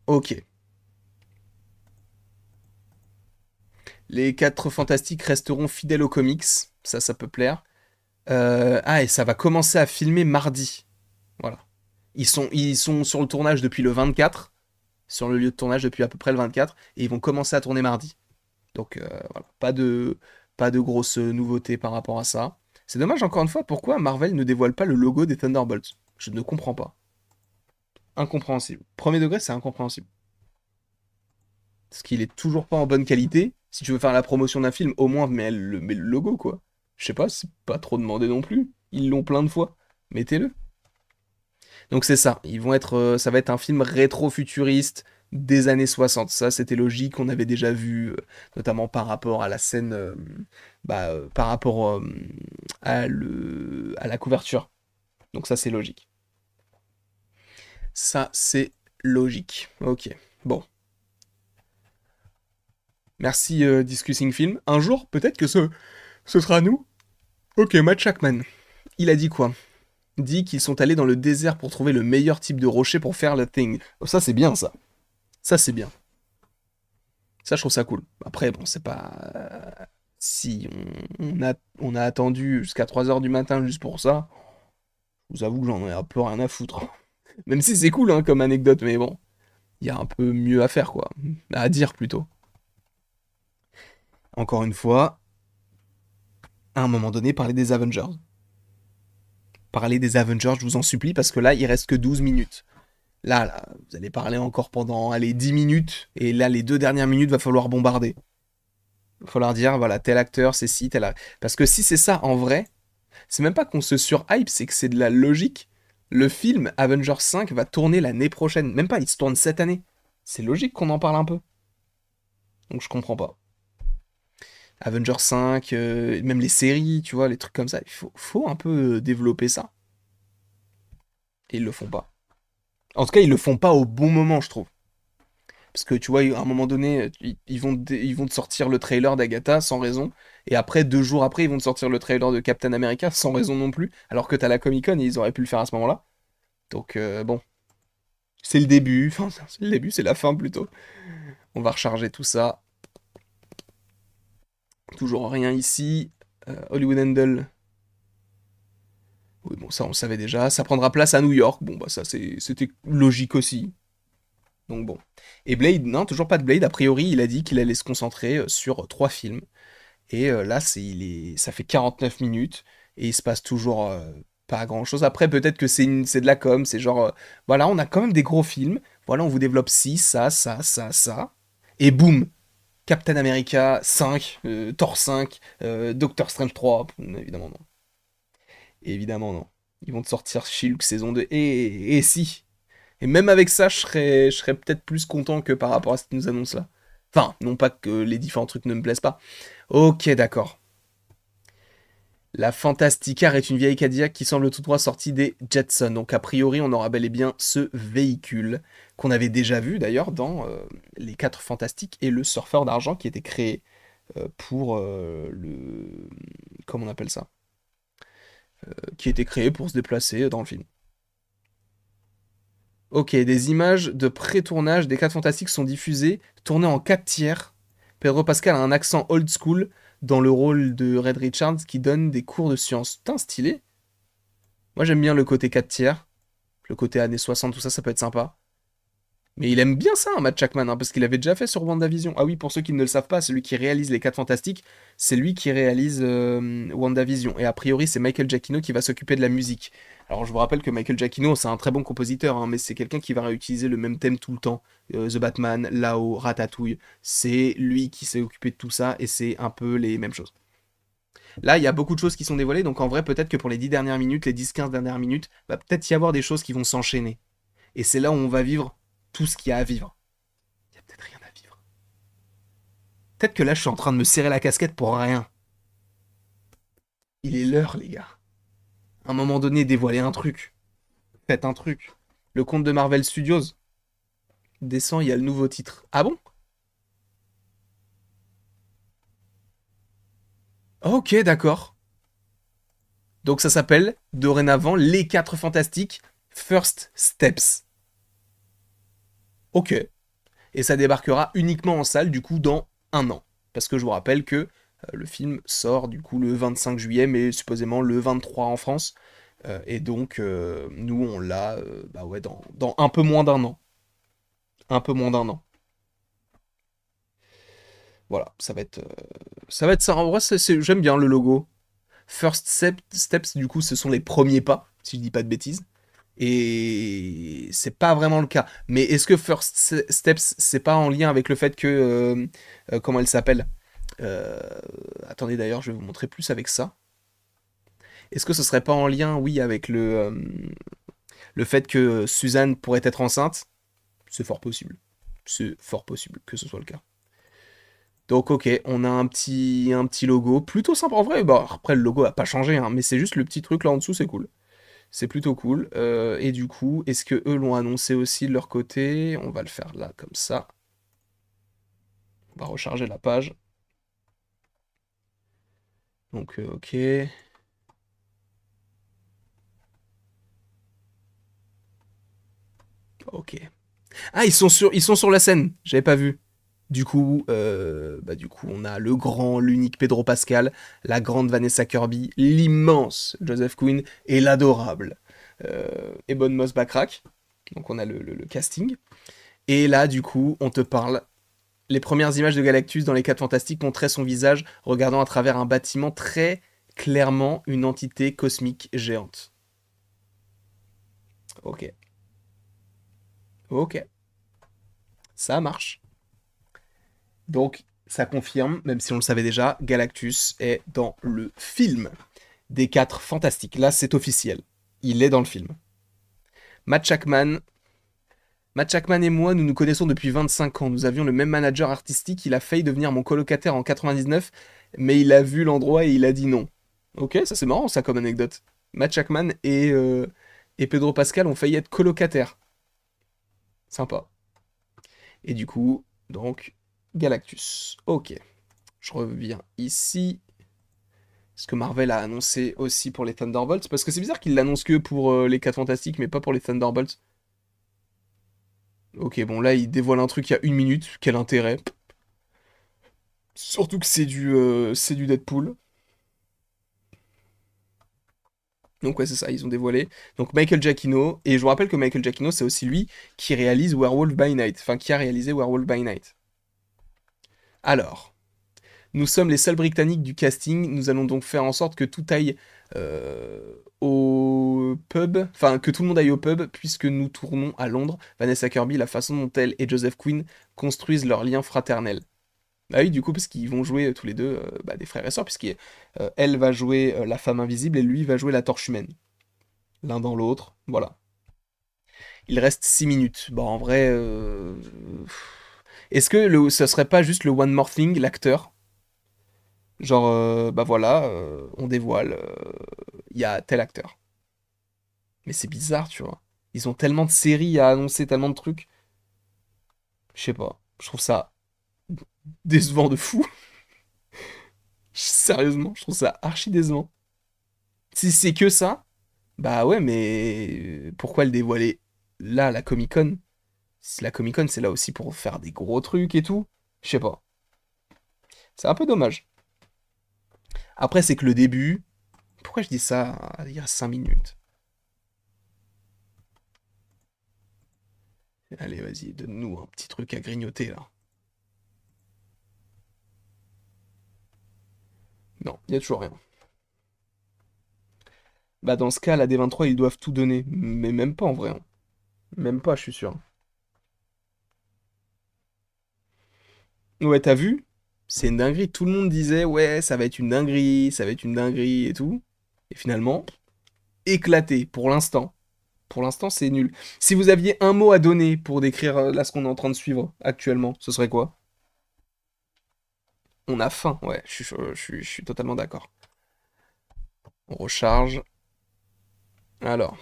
Ok. Les 4 fantastiques resteront fidèles aux comics. Ça peut plaire. Et ça va commencer à filmer mardi. Voilà. Ils sont sur le tournage depuis le 24. Sur le lieu de tournage depuis à peu près le 24. Et ils vont commencer à tourner mardi. Donc voilà. Pas de grosses nouveautés par rapport à ça. C'est dommage, encore une fois, pourquoi Marvel ne dévoile pas le logo des Thunderbolts? Je ne comprends pas. Incompréhensible. Premier degré, c'est incompréhensible. Parce qu'il est toujours pas en bonne qualité. Si tu veux faire la promotion d'un film, au moins mets le logo, quoi. Je sais pas, c'est pas trop demandé non plus. Ils l'ont plein de fois. Mettez-le. Donc c'est ça. Ça va être un film rétro-futuriste des années 60. Ça, c'était logique. On avait déjà vu, notamment par rapport à la scène, par rapport à la couverture. Donc ça, c'est logique. Ça, c'est logique. Ok. Bon. Merci Discussing Film. Un jour, peut-être que ce sera nous. Ok, Matt Shackman. Il a dit quoi? Dit qu'ils sont allés dans le désert pour trouver le meilleur type de rocher pour faire la thing. Oh, ça, c'est bien, ça. Ça, c'est bien. Ça, je trouve ça cool. Après, bon, c'est pas... Si on a attendu jusqu'à 3 heures du matin juste pour ça, je vous avoue que j'en ai un peu rien à foutre. Même si c'est cool, hein, comme anecdote, mais bon. Il y a un peu mieux à faire, quoi. À dire, plutôt. Encore une fois, à un moment donné, parler des Avengers. Parler des Avengers, je vous en supplie, parce que là, il reste que 12 minutes. Là, vous allez parler encore pendant, allez, 10 minutes, et là, les 2 dernières minutes, va falloir bombarder. Il va falloir dire, voilà, tel acteur, c'est ci, tel... Parce que si c'est ça, en vrai, c'est même pas qu'on se surhype, c'est que c'est de la logique. Le film Avengers 5 va tourner l'année prochaine. Même pas, il se tourne cette année. C'est logique qu'on en parle un peu. Donc je comprends pas. Avengers 5, même les séries, tu vois, les trucs comme ça, il faut un peu développer ça. Et ils le font pas. En tout cas, ils le font pas au bon moment, je trouve. Parce que tu vois, à un moment donné, ils vont te sortir le trailer d'Agatha sans raison. Et après, 2 jours après, ils vont te sortir le trailer de Captain America sans raison non plus. Alors que t'as la Comic Con et ils auraient pu le faire à ce moment-là. Donc bon, c'est le début. Enfin, c'est le début, c'est la fin plutôt. On va recharger tout ça. Toujours rien ici. Hollywood Handle. Oui, bon, ça on le savait déjà. Ça prendra place à New York. Bon, bah ça c'était logique aussi. Donc bon. Et Blade, non, toujours pas de Blade. A priori, il a dit qu'il allait se concentrer sur 3 films. Et là, ça fait 49 minutes et il se passe toujours pas grand-chose. Après, peut-être que c'est de la com, c'est genre, voilà, on a quand même des gros films. Voilà, on vous développe ci, ça. Et boum, Captain America 5, Thor 5, Doctor Strange 3. Évidemment non. Évidemment non. Ils vont te sortir She-Hulk saison 2. Et si. Et même avec ça, je serais peut-être plus content que par rapport à ce qu'ils nous annoncent là. Enfin, non pas que les différents trucs ne me plaisent pas. Ok, d'accord. La Fantasticar est une vieille Cadillac qui semble tout droit sortie des Jetsons. Donc a priori, on aura bel et bien ce véhicule qu'on avait déjà vu d'ailleurs dans Les 4 Fantastiques et le Surfeur d'argent qui était créé pour le... Comment on appelle ça Qui était créé pour se déplacer dans le film. Ok, des images de pré-tournage des 4 Fantastiques sont diffusées, tournées en 4 tiers. Pedro Pascal a un accent old school dans le rôle de Red Richards qui donne des cours de science. Putain, stylé. Moi j'aime bien le côté 4 tiers, le côté années 60, tout ça, ça peut être sympa. Mais il aime bien ça, hein, Matt Jackman, hein, parce qu'il avait déjà fait sur WandaVision. Ah oui, pour ceux qui ne le savent pas, celui qui réalise les 4 Fantastiques, c'est lui qui réalise WandaVision. Et a priori, c'est Michael Giacchino qui va s'occuper de la musique. Alors je vous rappelle que Michael Giacchino, c'est un très bon compositeur, hein, mais c'est quelqu'un qui va réutiliser le même thème tout le temps. The Batman, Lao, Ratatouille. C'est lui qui s'est occupé de tout ça, et c'est un peu les mêmes choses. Là, il y a beaucoup de choses qui sont dévoilées, donc en vrai, peut-être que pour les 10 dernières minutes, les 10-15 dernières minutes, va peut-être y avoir des choses qui vont s'enchaîner. Et c'est là où on va vivre tout ce qu'il y a à vivre. Il y a peut-être rien à vivre. Peut-être que là, je suis en train de me serrer la casquette pour rien. Il est l'heure, les gars. À un moment donné, dévoiler un truc. Faites un truc. Le compte de Marvel Studios descend, il y a le nouveau titre. Ah bon? Ok, d'accord. Donc ça s'appelle, dorénavant, Les 4 Fantastiques First Steps. Ok. Et ça débarquera uniquement en salle, du coup, dans un an. Parce que je vous rappelle que le film sort, du coup, le 25 juillet, mais supposément le 23 en France. Et donc, nous, on l'a bah ouais, dans un peu moins d'un an. Un peu moins d'un an. Voilà, ça va être ça. En vrai, j'aime bien le logo. Steps, du coup, ce sont les premiers pas, si je dis pas de bêtises. Et c'est pas vraiment le cas. Mais est-ce que Steps, c'est pas en lien avec le fait que... comment elle s'appelle Euh, Attendez d'ailleurs, je vais vous montrer plus avec ça. Est-ce que ce serait pas en lien, oui, avec le fait que Suzanne pourrait être enceinte? C'est fort possible. C'est fort possible que ce soit le cas. Donc ok, on a un petit logo, plutôt sympa en vrai. Bah, après le logo a pas changé, hein, mais c'est juste le petit truc là en dessous, c'est cool. C'est plutôt cool. Et du coup, est-ce que eux l'ont annoncé aussi de leur côté? On va le faire là comme ça. On va recharger la page. Donc ok. Ok. Ah, ils sont sur la scène. J'avais pas vu. Du coup, on a le grand, l'unique Pedro Pascal, la grande Vanessa Kirby, l'immense Joseph Quinn et l'adorable Ebon Moss-Backrack. Donc on a le casting. Et là, du coup, on te parle. Les premières images de Galactus dans les 4 Fantastiques montraient son visage regardant à travers un bâtiment très clairement une entité cosmique géante. Ok. Ok. Ça marche. Donc, ça confirme, même si on le savait déjà, Galactus est dans le film des 4 Fantastiques. Là, c'est officiel. Il est dans le film. Matt Jackman. Matt Jackman et moi, nous nous connaissons depuis 25 ans. Nous avions le même manager artistique. Il a failli devenir mon colocataire en 99, mais il a vu l'endroit et il a dit non. Ok, ça c'est marrant ça comme anecdote. Matt Jackman et Pedro Pascal ont failli être colocataires. Sympa. Et du coup, donc, Galactus. Ok. Je reviens ici. Ce que Marvel a annoncé aussi pour les Thunderbolts. Parce que c'est bizarre qu'ils l'annoncent que pour les 4 Fantastiques, mais pas pour les Thunderbolts. Ok, bon là, il dévoile un truc il y a 1 minute. Quel intérêt? Surtout que c'est du Deadpool. Donc ouais, c'est ça, ils ont dévoilé. Donc Michael Giacchino, et je vous rappelle que Michael Giacchino, c'est aussi lui qui réalise Werewolf by Night, enfin qui a réalisé Werewolf by Night. Alors, nous sommes les seuls Britanniques du casting, nous allons donc faire en sorte que tout aille au pub, enfin que tout le monde aille au pub, puisque nous tournons à Londres. Vanessa Kirby, la façon dont elle et Joseph Quinn construisent leur lien fraternel. Ah oui, du coup, parce qu'ils vont jouer tous les deux des frères et sœurs, puisqu'elle va jouer la femme invisible et lui va jouer la torche humaine. L'un dans l'autre, voilà. Il reste 6 minutes. Bon, en vrai, est-ce que ce serait pas juste le One More Thing, l'acteur? Genre, bah voilà, on dévoile, il y a tel acteur. Mais c'est bizarre, tu vois. Ils ont tellement de séries à annoncer, tellement de trucs. Je sais pas. Je trouve ça décevant de fou. Sérieusement, je trouve ça archi décevant. Si c'est que ça, bah ouais, mais pourquoi le dévoiler là, la Comic Con? Si la Comic Con, c'est là aussi pour faire des gros trucs et tout. Je sais pas. C'est un peu dommage. Après, c'est que le début. Pourquoi je dis ça il y a 5 minutes? Allez, vas-y, donne-nous un petit truc à grignoter là. Non, il y a toujours rien. Bah, dans ce cas, la D23, ils doivent tout donner. Mais même pas en vrai, hein. Même pas, je suis sûr. Ouais, t'as vu? C'est une dinguerie. Tout le monde disait, ouais, ça va être une dinguerie, ça va être une dinguerie et tout. Et finalement, éclaté pour l'instant. Pour l'instant, c'est nul. Si vous aviez un mot à donner pour décrire là ce qu'on est en train de suivre actuellement, ce serait quoi? On a faim, ouais, je suis totalement d'accord. On recharge. Alors,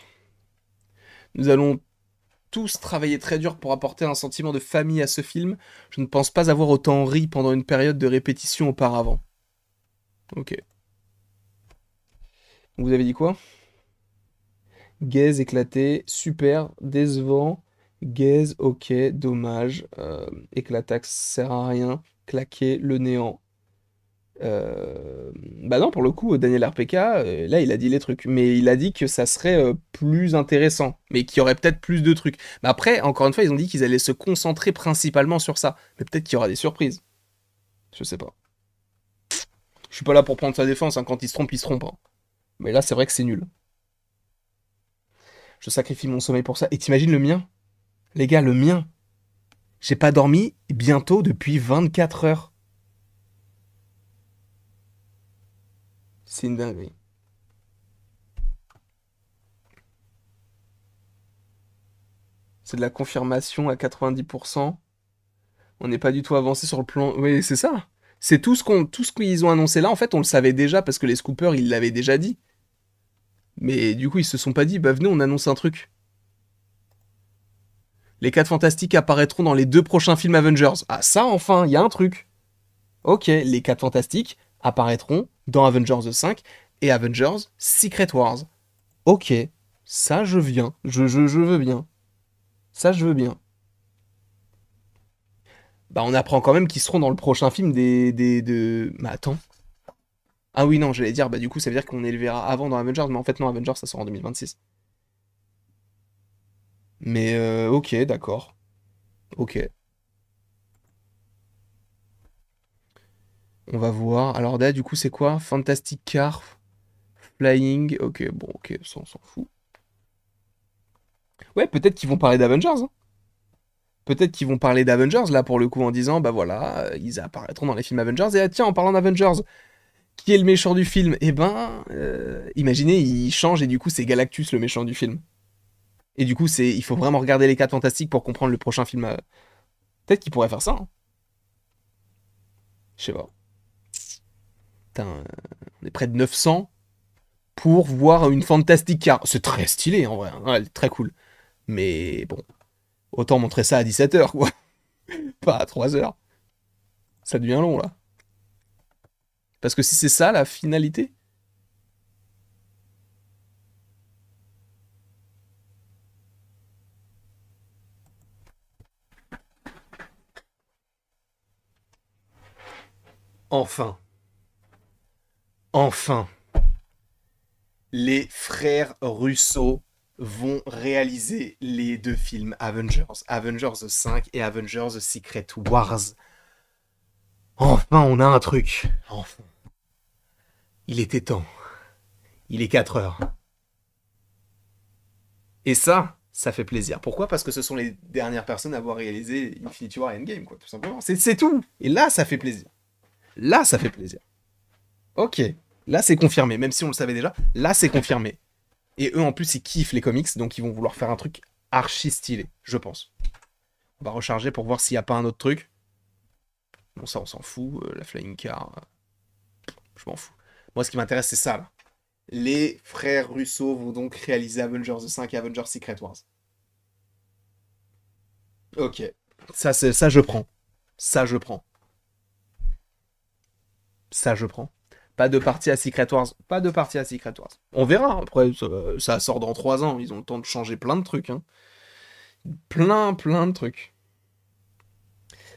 nous allons tous travailler très dur pour apporter un sentiment de famille à ce film. Je ne pense pas avoir autant ri pendant une période de répétition auparavant. Ok. Vous avez dit quoi? Gaze éclaté, super, décevant. Gaze, ok, dommage. Éclatax sert à rien. Claquer, le néant. Bah non, pour le coup, Daniel RPK, là, il a dit les trucs. Mais il a dit que ça serait plus intéressant. Mais qu'il y aurait peut-être plus de trucs. Mais après, encore une fois, ils ont dit qu'ils allaient se concentrer principalement sur ça. Mais peut-être qu'il y aura des surprises. Je sais pas. Je suis pas là pour prendre sa défense, hein. Quand il se trompe, il se trompe, hein. Mais là, c'est vrai que c'est nul. Je sacrifie mon sommeil pour ça. Et t'imagines le mien? Les gars, le mien. J'ai pas dormi bientôt depuis 24 heures. C'est une dinguerie. C'est de la confirmation à 90%. On n'est pas du tout avancé sur le plan. Oui, c'est ça. C'est tout ce qu'ils ont annoncé là. En fait, on le savait déjà parce que les scoopers, ils l'avaient déjà dit. Mais du coup, ils se sont pas dit, bah venez, on annonce un truc. Les 4 Fantastiques apparaîtront dans les 2 prochains films Avengers. Ah, ça, enfin, il y a un truc. Ok, les 4 Fantastiques apparaîtront dans Avengers 5 et Avengers Secret Wars. Ok, ça, je viens. Je veux bien. Ça, je veux bien. Bah, on apprend quand même qu'ils seront dans le prochain film de... Mais attends. Ah oui, non, j'allais dire, bah du coup, ça veut dire qu'on les verra avant dans Avengers, mais en fait, non, Avengers, ça sort en 2026. Mais ok, d'accord. Ok. On va voir. Alors là, du coup, c'est quoi? Fantastic Car, Flying. Ok, bon, ok, ça, on s'en fout. Ouais, peut-être qu'ils vont parler d'Avengers, hein. Peut-être qu'ils vont parler d'Avengers, là, pour le coup, en disant, bah voilà, ils apparaîtront dans les films Avengers. Et ah, tiens, en parlant d'Avengers, qui est le méchant du film? Eh ben, imaginez, il change et du coup, c'est Galactus, le méchant du film. Et du coup, il faut vraiment regarder les 4 Fantastiques pour comprendre le prochain film. Peut-être qu'ils pourraient faire ça, hein. Je sais pas. Putain, on est près de 900 pour voir une Fantastic Car. C'est très stylé en vrai, hein. Ouais, très cool. Mais bon, autant montrer ça à 17 h quoi. Pas à 3 h. Ça devient long là. Parce que si c'est ça la finalité. Enfin. Enfin. Les frères Russo vont réaliser les deux films Avengers. Avengers 5 et Avengers Secret Wars. Enfin, on a un truc. Enfin. Il était temps. Il est 4 heures. Et ça fait plaisir. Pourquoi? Parce que ce sont les dernières personnes à avoir réalisé Infinity War et Endgame, quoi, tout simplement. C'est tout. Et là, ça fait plaisir. Là, ça fait plaisir. Ok. Là, c'est confirmé. Même si on le savait déjà, là, c'est confirmé. Et eux, en plus, ils kiffent les comics, donc ils vont vouloir faire un truc archi stylé, je pense. On va recharger pour voir s'il n'y a pas un autre truc. Bon, ça, on s'en fout. La Flying Car, je m'en fous. Moi, ce qui m'intéresse, c'est ça, là. Les frères Russo vont donc réaliser Avengers 5 et Avengers Secret Wars. Ok. Ça, je prends. Ça, je prends. Ça, je prends. Pas de partie à Secret Wars. Pas de partie à Secret Wars. On verra. Après, ça sort dans 3 ans. Ils ont le temps de changer plein de trucs. Hein. Plein de trucs.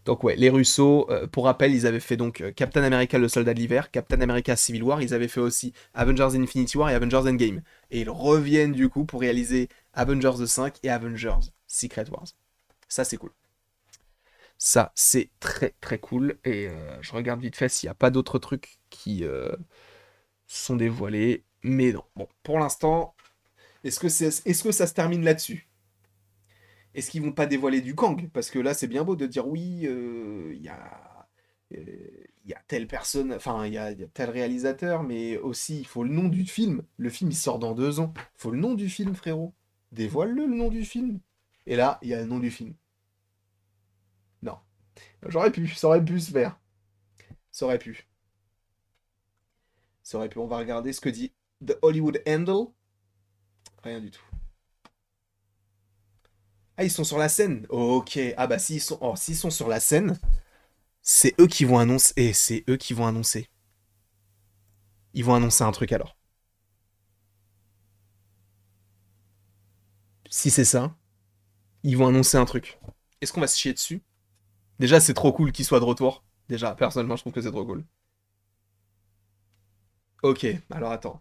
Donc ouais, les Russo, pour rappel, ils avaient fait donc Captain America le soldat de l'hiver, Captain America Civil War, ils avaient fait aussi Avengers Infinity War et Avengers Endgame. Et ils reviennent du coup pour réaliser Avengers 5 et Avengers Secret Wars. Ça c'est cool. Ça c'est très cool. Et je regarde vite fait s'il n'y a pas d'autres trucs qui sont dévoilés. Mais non. Bon, pour l'instant, est-ce que ça se termine là-dessus? Est-ce qu'ils vont pas dévoiler du Kang? Parce que là, c'est bien beau de dire oui, il y a telle personne, enfin, il y a tel réalisateur, mais aussi, il faut le nom du film. Le film, il sort dans 2 ans. Il faut le nom du film, frérot. Dévoile-le, le nom du film. Et là, il y a le nom du film. Non. Ça aurait pu se faire. Ça aurait pu. Ça aurait pu. On va regarder ce que dit The Hollywood Handle. Rien du tout. Ah, ils sont sur la scène. Ok. Ah bah s'ils sont sur la scène, c'est eux qui vont annoncer. Et c'est eux qui vont annoncer. Ils vont annoncer un truc alors. Si c'est ça, ils vont annoncer un truc. Est-ce qu'on va se chier dessus? Déjà, c'est trop cool qu'ils soient de retour. Déjà, personnellement, je trouve que c'est trop cool. Ok, alors attends.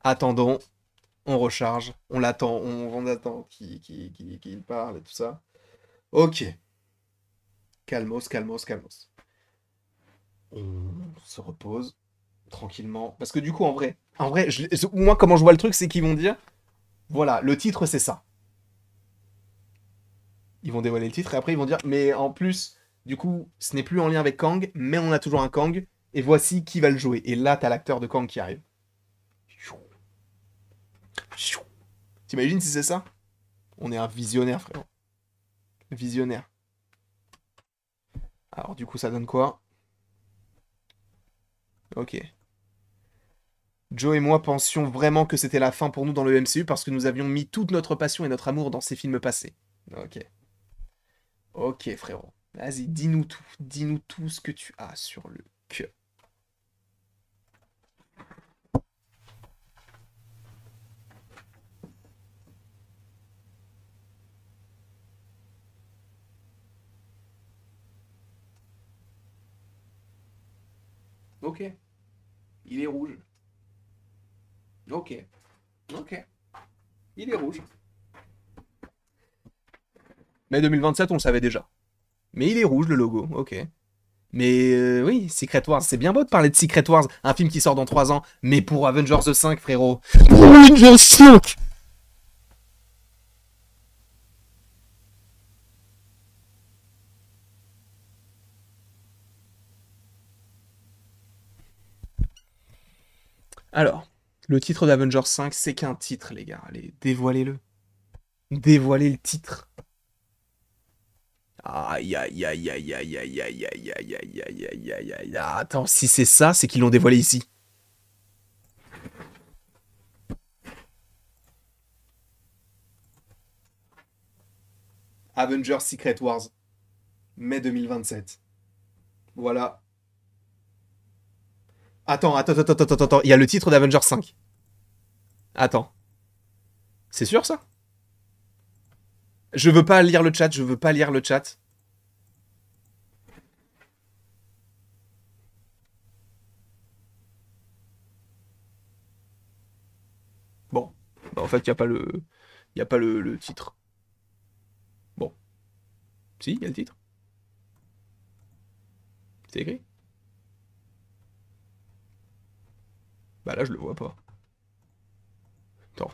Attendons, on recharge, on l'attend, on attend qu'il parle et tout ça. Ok, calmos. On se repose tranquillement. Parce que du coup, en vrai, moi, comment je vois le truc, c'est qu'ils vont dire, voilà, le titre, c'est ça. Ils vont dévoiler le titre et après ils vont dire, mais en plus, du coup, ce n'est plus en lien avec Kang, mais on a toujours un Kang, et voici qui va le jouer. Et là, t'as l'acteur de Kang qui arrive. T'imagines si c'est ça? On est un visionnaire, frérot. Visionnaire. Alors, du coup, ça donne quoi? Ok. Joe et moi pensions vraiment que c'était la fin pour nous dans le MCU parce que nous avions mis toute notre passion et notre amour dans ces films passés. Ok. Ok, frérot. Vas-y, dis-nous tout. Dis-nous tout ce que tu as sur le cœur. Ok. Il est rouge. Ok. Ok. Il est rouge. Mais 2027, on le savait déjà. Mais il est rouge, le logo. Ok. Mais oui, Secret Wars, c'est bien beau de parler de Secret Wars, un film qui sort dans 3 ans, mais pour Avengers 5, frérot. Avengers 5. Alors, le titre d'Avengers 5, c'est qu'un titre, les gars. Allez, dévoilez-le. Dévoilez le titre. Aïe, aïe, aïe, aïe, aïe, aïe, aïe, aïe, aïe, aïe, aïe, aïe, aïe, aïe. Ah, attends, si c'est ça, c'est qu'ils l'ont dévoilé ici. Avengers Secret Wars, mai 2027. Voilà. Attends. Il y a le titre d'Avengers 5. Attends. C'est sûr ça? Je veux pas lire le chat, je veux pas lire le chat. En fait, il n'y a pas le... Y a pas le titre. Bon. Si, il y a le titre. C'est écrit. Bah là, je le vois pas. Attends.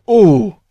Oh!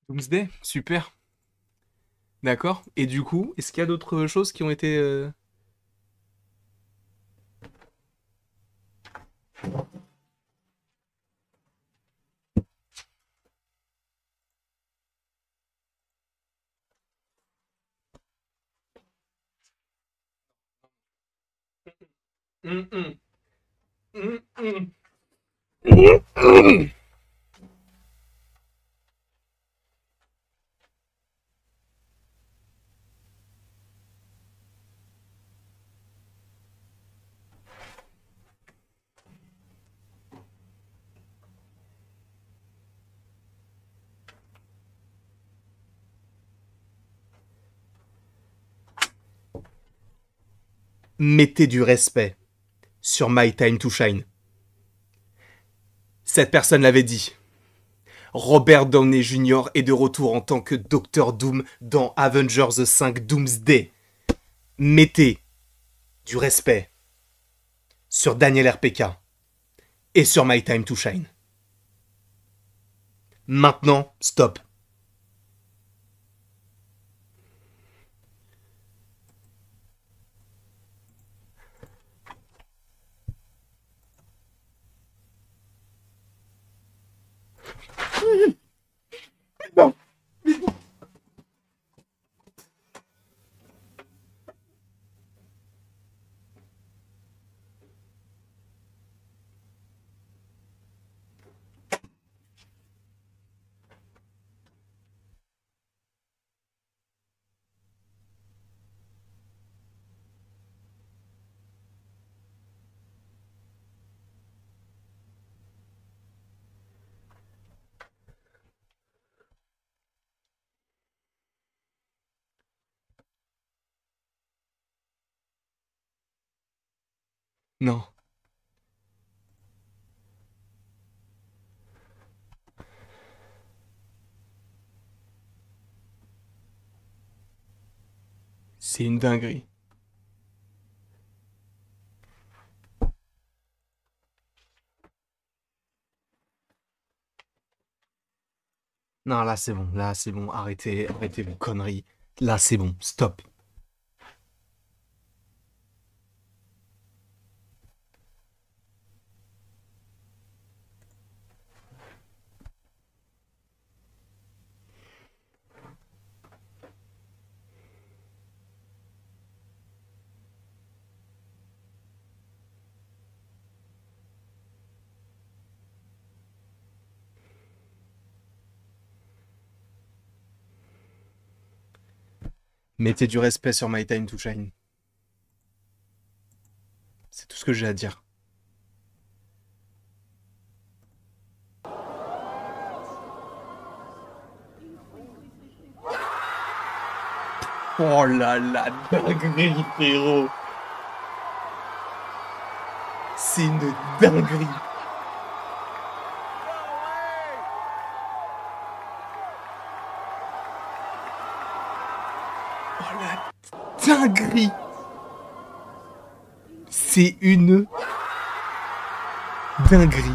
Doomsday, super. D'accord. Et du coup, est-ce qu'il y a d'autres choses qui ont été... Hum, hum. Hum, hum. Mettez du respect sur My Time to Shine. Cette personne l'avait dit. Robert Downey Jr. est de retour en tant que Docteur Doom dans Avengers 5 Doomsday. Mettez du respect sur Daniel RPK et sur My Time to Shine. Maintenant, stop. Non. Non. C'est une dinguerie. Non, là c'est bon, arrêtez, arrêtez vos conneries. Là c'est bon, stop. Mettez du respect sur My Time to Shine. C'est tout ce que j'ai à dire. Oh là là, dinguerie, frérot. C'est une dinguerie. Oh là. dinguerie. C'est une dinguerie.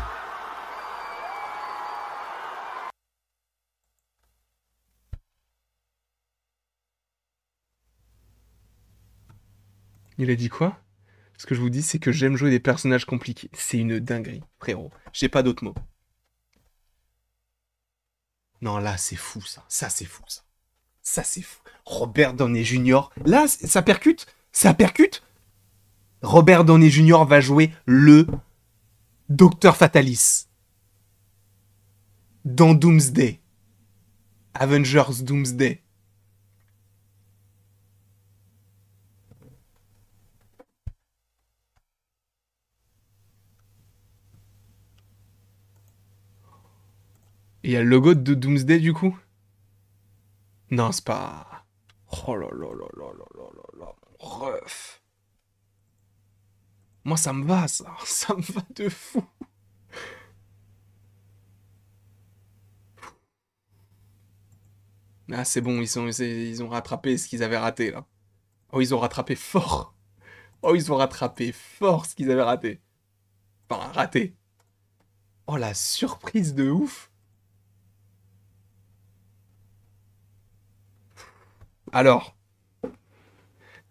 Il a dit quoi? Ce que je vous dis, c'est que j'aime jouer des personnages compliqués. C'est une dinguerie, frérot. J'ai pas d'autres mots. Non, là, c'est fou, ça. Ça, c'est fou, ça. Ça, c'est fou. Robert Downey Jr. Là, ça percute. Ça percute. Robert Downey Jr. va jouer le Docteur Fatalis dans Doomsday. Avengers Doomsday. Et il y a le logo de Doomsday du coup? Non, c'est pas... Oh là là là là là là là là, mon ref. Moi, ça me va, ça. Ça me va de fou. Ah, c'est bon, ils ont rattrapé ce qu'ils avaient raté, là. Oh, ils ont rattrapé fort. Oh, ils ont rattrapé fort ce qu'ils avaient raté. Enfin, raté. Oh, la surprise de ouf. Alors,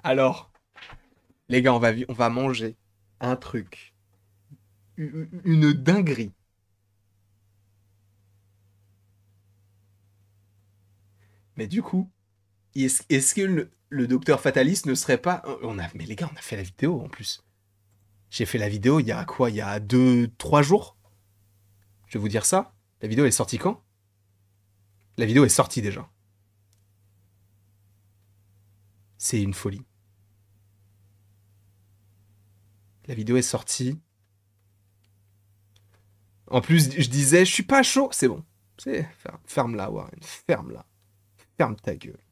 alors, les gars, on va manger un truc. Une dinguerie. Mais du coup, est-ce que le docteur Fataliste ne serait pas... Mais les gars, on a fait la vidéo en plus. J'ai fait la vidéo il y a quoi? Il y a 2, 3 jours? Je vais vous dire ça. La vidéo est sortie quand? La vidéo est sortie déjà. C'est une folie. La vidéo est sortie. En plus, je disais, je suis pas chaud. C'est bon. Ferme-la, Warren. Ferme-la. Ferme ta gueule.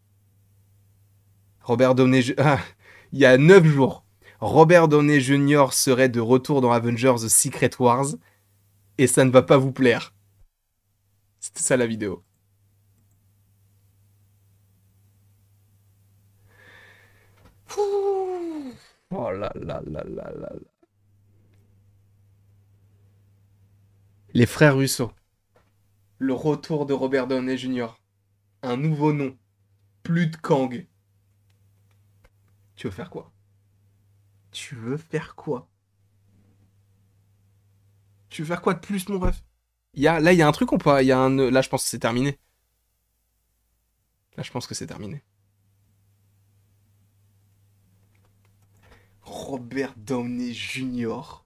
Robert Downey... Ah, il y a 9 jours. Robert Downey Jr. serait de retour dans Avengers The Secret Wars. Et ça ne va pas vous plaire. C'était ça la vidéo. Oh là là là là là. Les frères Russo. Le retour de Robert Downey Jr. Un nouveau nom. Plus de Kang. Tu veux faire quoi? Tu veux faire quoi? Tu veux faire quoi de plus, mon ref? Là, il y a un truc ou pas? Là, je pense que c'est terminé. Là, je pense que c'est terminé. Robert Downey Jr.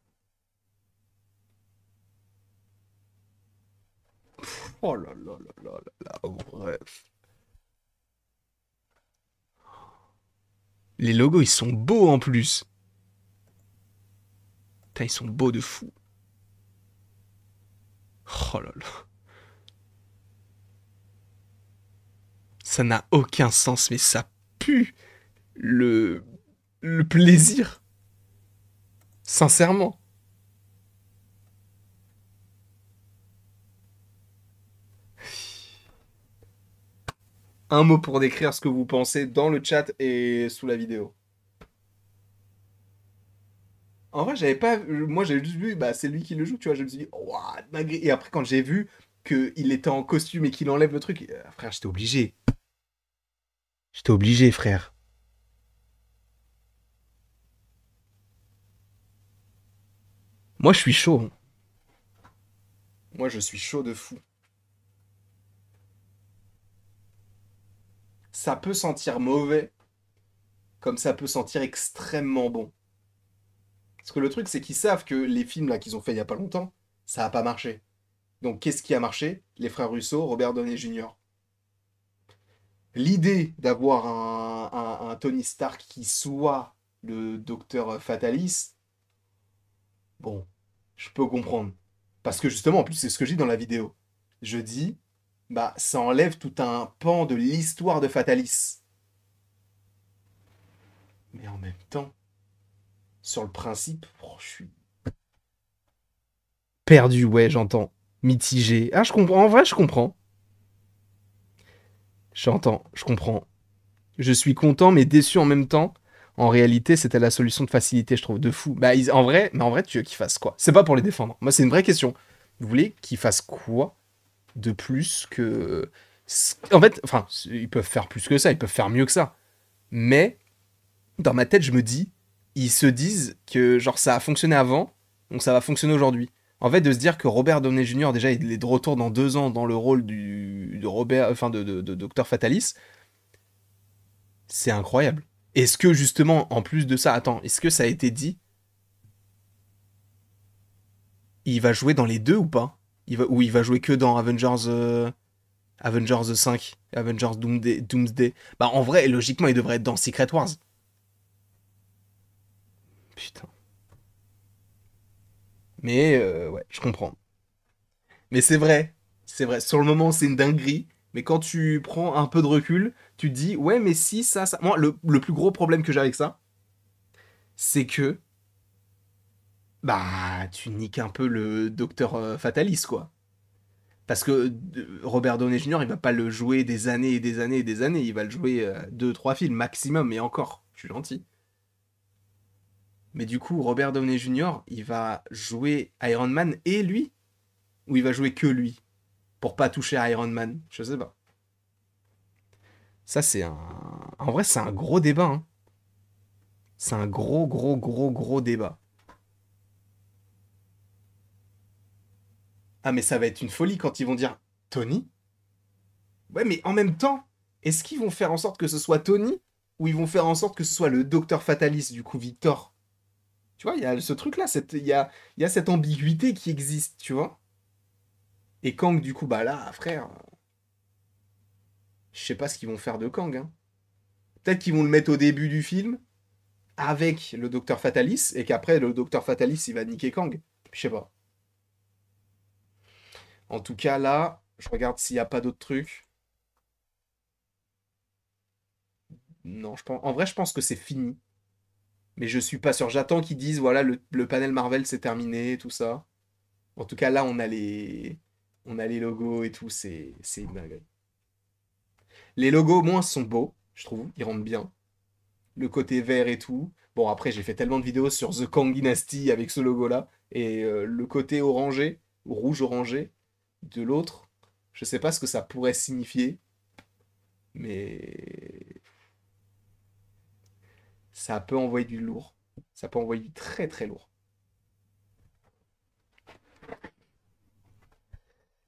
Oh là là là là là là, bref. Les logos, ils sont beaux en plus. Putain, ils sont beaux de fou. Oh là là. Ça n'a aucun sens, mais ça pue le, le plaisir. Sincèrement. Un mot pour décrire ce que vous pensez dans le chat et sous la vidéo. En vrai, j'avais pas. Moi, j'avais juste vu, bah, c'est lui qui le joue, tu vois. Je me suis dit, waouh, dingue. Et après, quand j'ai vu qu'il était en costume et qu'il enlève le truc, frère, j'étais obligé. J'étais obligé, frère. Moi, je suis chaud, hein. Moi, je suis chaud de fou. Ça peut sentir mauvais, comme ça peut sentir extrêmement bon. Parce que le truc, c'est qu'ils savent que les films là qu'ils ont fait il y a pas longtemps, ça a pas marché. Donc, qu'est-ce qui a marché? Les frères Russo, Robert Downey Jr. L'idée d'avoir un Tony Stark qui soit le docteur Fatalis, bon, je peux comprendre. Parce que justement, en plus, c'est ce que je dis dans la vidéo. Je dis, bah, ça enlève tout un pan de l'histoire de Fatalis. Mais en même temps, sur le principe, oh, je suis perdu, ouais, j'entends. Mitigé. Ah, je comprends. En vrai, je comprends. J'entends, je comprends. Je suis content mais déçu en même temps. En réalité, c'était la solution de facilité, je trouve, de fou. Bah, en vrai, tu veux qu'ils fassent quoi? C'est pas pour les défendre. Moi, c'est une vraie question. Vous voulez qu'ils fassent quoi de plus que... En fait, enfin, ils peuvent faire plus que ça, ils peuvent faire mieux que ça. Mais, dans ma tête, je me dis, ils se disent que, genre, ça a fonctionné avant, donc ça va fonctionner aujourd'hui. En fait, de se dire que Robert Downey Jr., déjà, il est de retour dans 2 ans dans le rôle de Robert, enfin, de Dr. Fatalis, c'est incroyable. Est-ce que, justement, en plus de ça, attends, est-ce que ça a été dit? Il va jouer dans les deux ou pas? Ou il va jouer que dans Avengers 5, Avengers Doomsday. Bah en vrai, logiquement, il devrait être dans Secret Wars. Putain. Mais ouais, je comprends. Mais c'est vrai. Sur le moment, c'est une dinguerie. Mais quand tu prends un peu de recul, tu te dis, ouais, mais si, ça. Moi, le plus gros problème que j'ai avec ça, c'est que, bah, tu niques un peu le docteur Fatalis, quoi. Parce que Robert Downey Jr., il va pas le jouer des années et des années et des années. Il va le jouer 2, 3 films maximum, et encore. Je suis gentil. Mais du coup, Robert Downey Jr., il va jouer Iron Man et lui? Ou il va jouer que lui? Pour pas toucher à Iron Man? Je sais pas. Ça, c'est un. En vrai, c'est un gros débat, hein. C'est un gros, gros, gros, gros débat. Ah, mais ça va être une folie quand ils vont dire Tony? Ouais, mais en même temps, est-ce qu'ils vont faire en sorte que ce soit Tony? Ou ils vont faire en sorte que ce soit le Docteur Fatalis, du coup, Victor? Tu vois, il y a ce truc-là, il y a cette ambiguïté qui existe, tu vois? Et Kang, du coup, bah là, frère, je sais pas ce qu'ils vont faire de Kang, hein. Peut-être qu'ils vont le mettre au début du film avec le Docteur Fatalis et qu'après le Docteur Fatalis il va niquer Kang. Je sais pas. En tout cas là, je regarde s'il n'y a pas d'autres trucs. Non, je pense. En vrai, je pense que c'est fini. Mais je suis pas sûr. J'attends qu'ils disent voilà le panel Marvel c'est terminé, tout ça. En tout cas là, on a les logos et tout. C'est une dinguerie. Les logos au moins sont beaux, je trouve. Ils rendent bien. Le côté vert et tout. Bon après, j'ai fait tellement de vidéos sur The Kang Dynasty avec ce logo là et le côté orangé, rouge orangé de l'autre. Je sais pas ce que ça pourrait signifier, mais ça peut envoyer du lourd. Ça peut envoyer du très très lourd.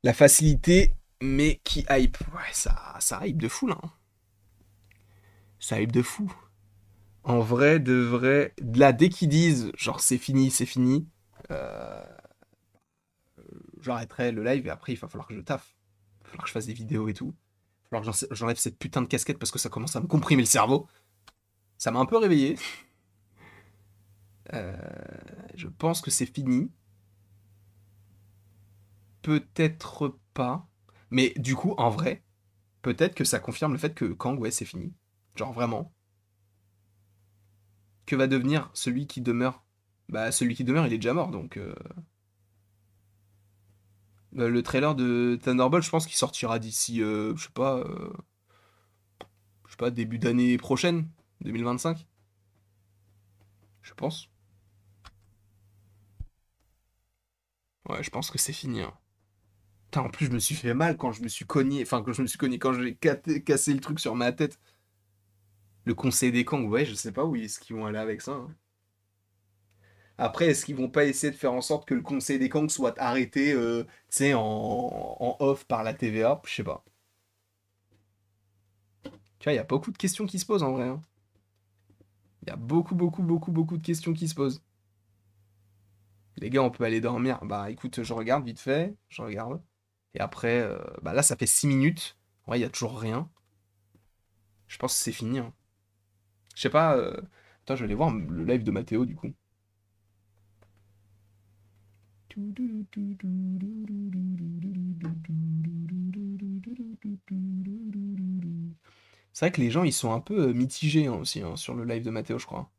La facilité, mais qui hype. Ouais, ça hype de fou là, hein. Ça hype de fou. En vrai, de vrai, là, dès qu'ils disent, genre, c'est fini, euh, j'arrêterai le live et après, il va falloir que je taffe. Il va falloir que je fasse des vidéos et tout. Il va falloir que j'enlève cette putain de casquette parce que ça commence à me comprimer le cerveau. Ça m'a un peu réveillé. Euh, je pense que c'est fini. Peut-être pas. Mais du coup, en vrai, peut-être que ça confirme le fait que Kang, ouais, c'est fini. Genre vraiment. Que va devenir celui qui demeure? Bah, celui qui demeure, il est déjà mort, donc... le trailer de Thunderbolt, je pense qu'il sortira d'ici, je sais pas, début d'année prochaine, 2025, je pense. Ouais, je pense que c'est fini, hein. Putain, en plus, je me suis fait mal quand je me suis cogné, enfin, quand je me suis cogné, quand j'ai cassé le truc sur ma tête. Le conseil des Kang, ouais, je sais pas où est-ce qu'ils vont aller avec ça, hein. Après, est-ce qu'ils vont pas essayer de faire en sorte que le conseil des Kang soit arrêté, tu sais, en off par la TVA? Je sais pas. Tu vois, il y a beaucoup de questions qui se posent en vrai, hein. Il y a beaucoup, beaucoup, beaucoup, beaucoup de questions qui se posent. Les gars, on peut aller dormir. Bah écoute, je regarde vite fait, je regarde. Et après, bah là, ça fait 6 minutes. Ouais, il y a toujours rien. Je pense que c'est fini, hein. Je sais pas. Attends, je vais aller voir le live de Mathéo du coup. C'est vrai que les gens, ils sont un peu mitigés, hein, aussi, hein, sur le live de Mathéo, je crois.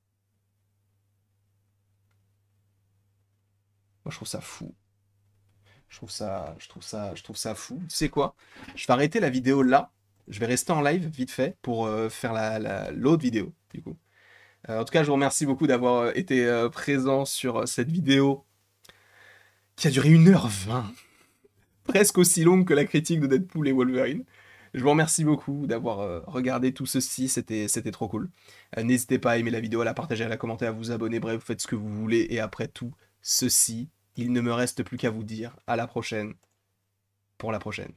Moi, je trouve ça fou. Je trouve ça fou. Tu sais quoi? Je vais arrêter la vidéo là. Je vais rester en live vite fait pour faire l'autre vidéo, du coup. En tout cas, je vous remercie beaucoup d'avoir été présent sur cette vidéo qui a duré 1h20, presque aussi longue que la critique de Deadpool et Wolverine. Je vous remercie beaucoup d'avoir regardé tout ceci, c'était trop cool. N'hésitez pas à aimer la vidéo, à la partager, à la commenter, à vous abonner, bref, vous faites ce que vous voulez. Et après tout ceci, il ne me reste plus qu'à vous dire à la prochaine pour la prochaine.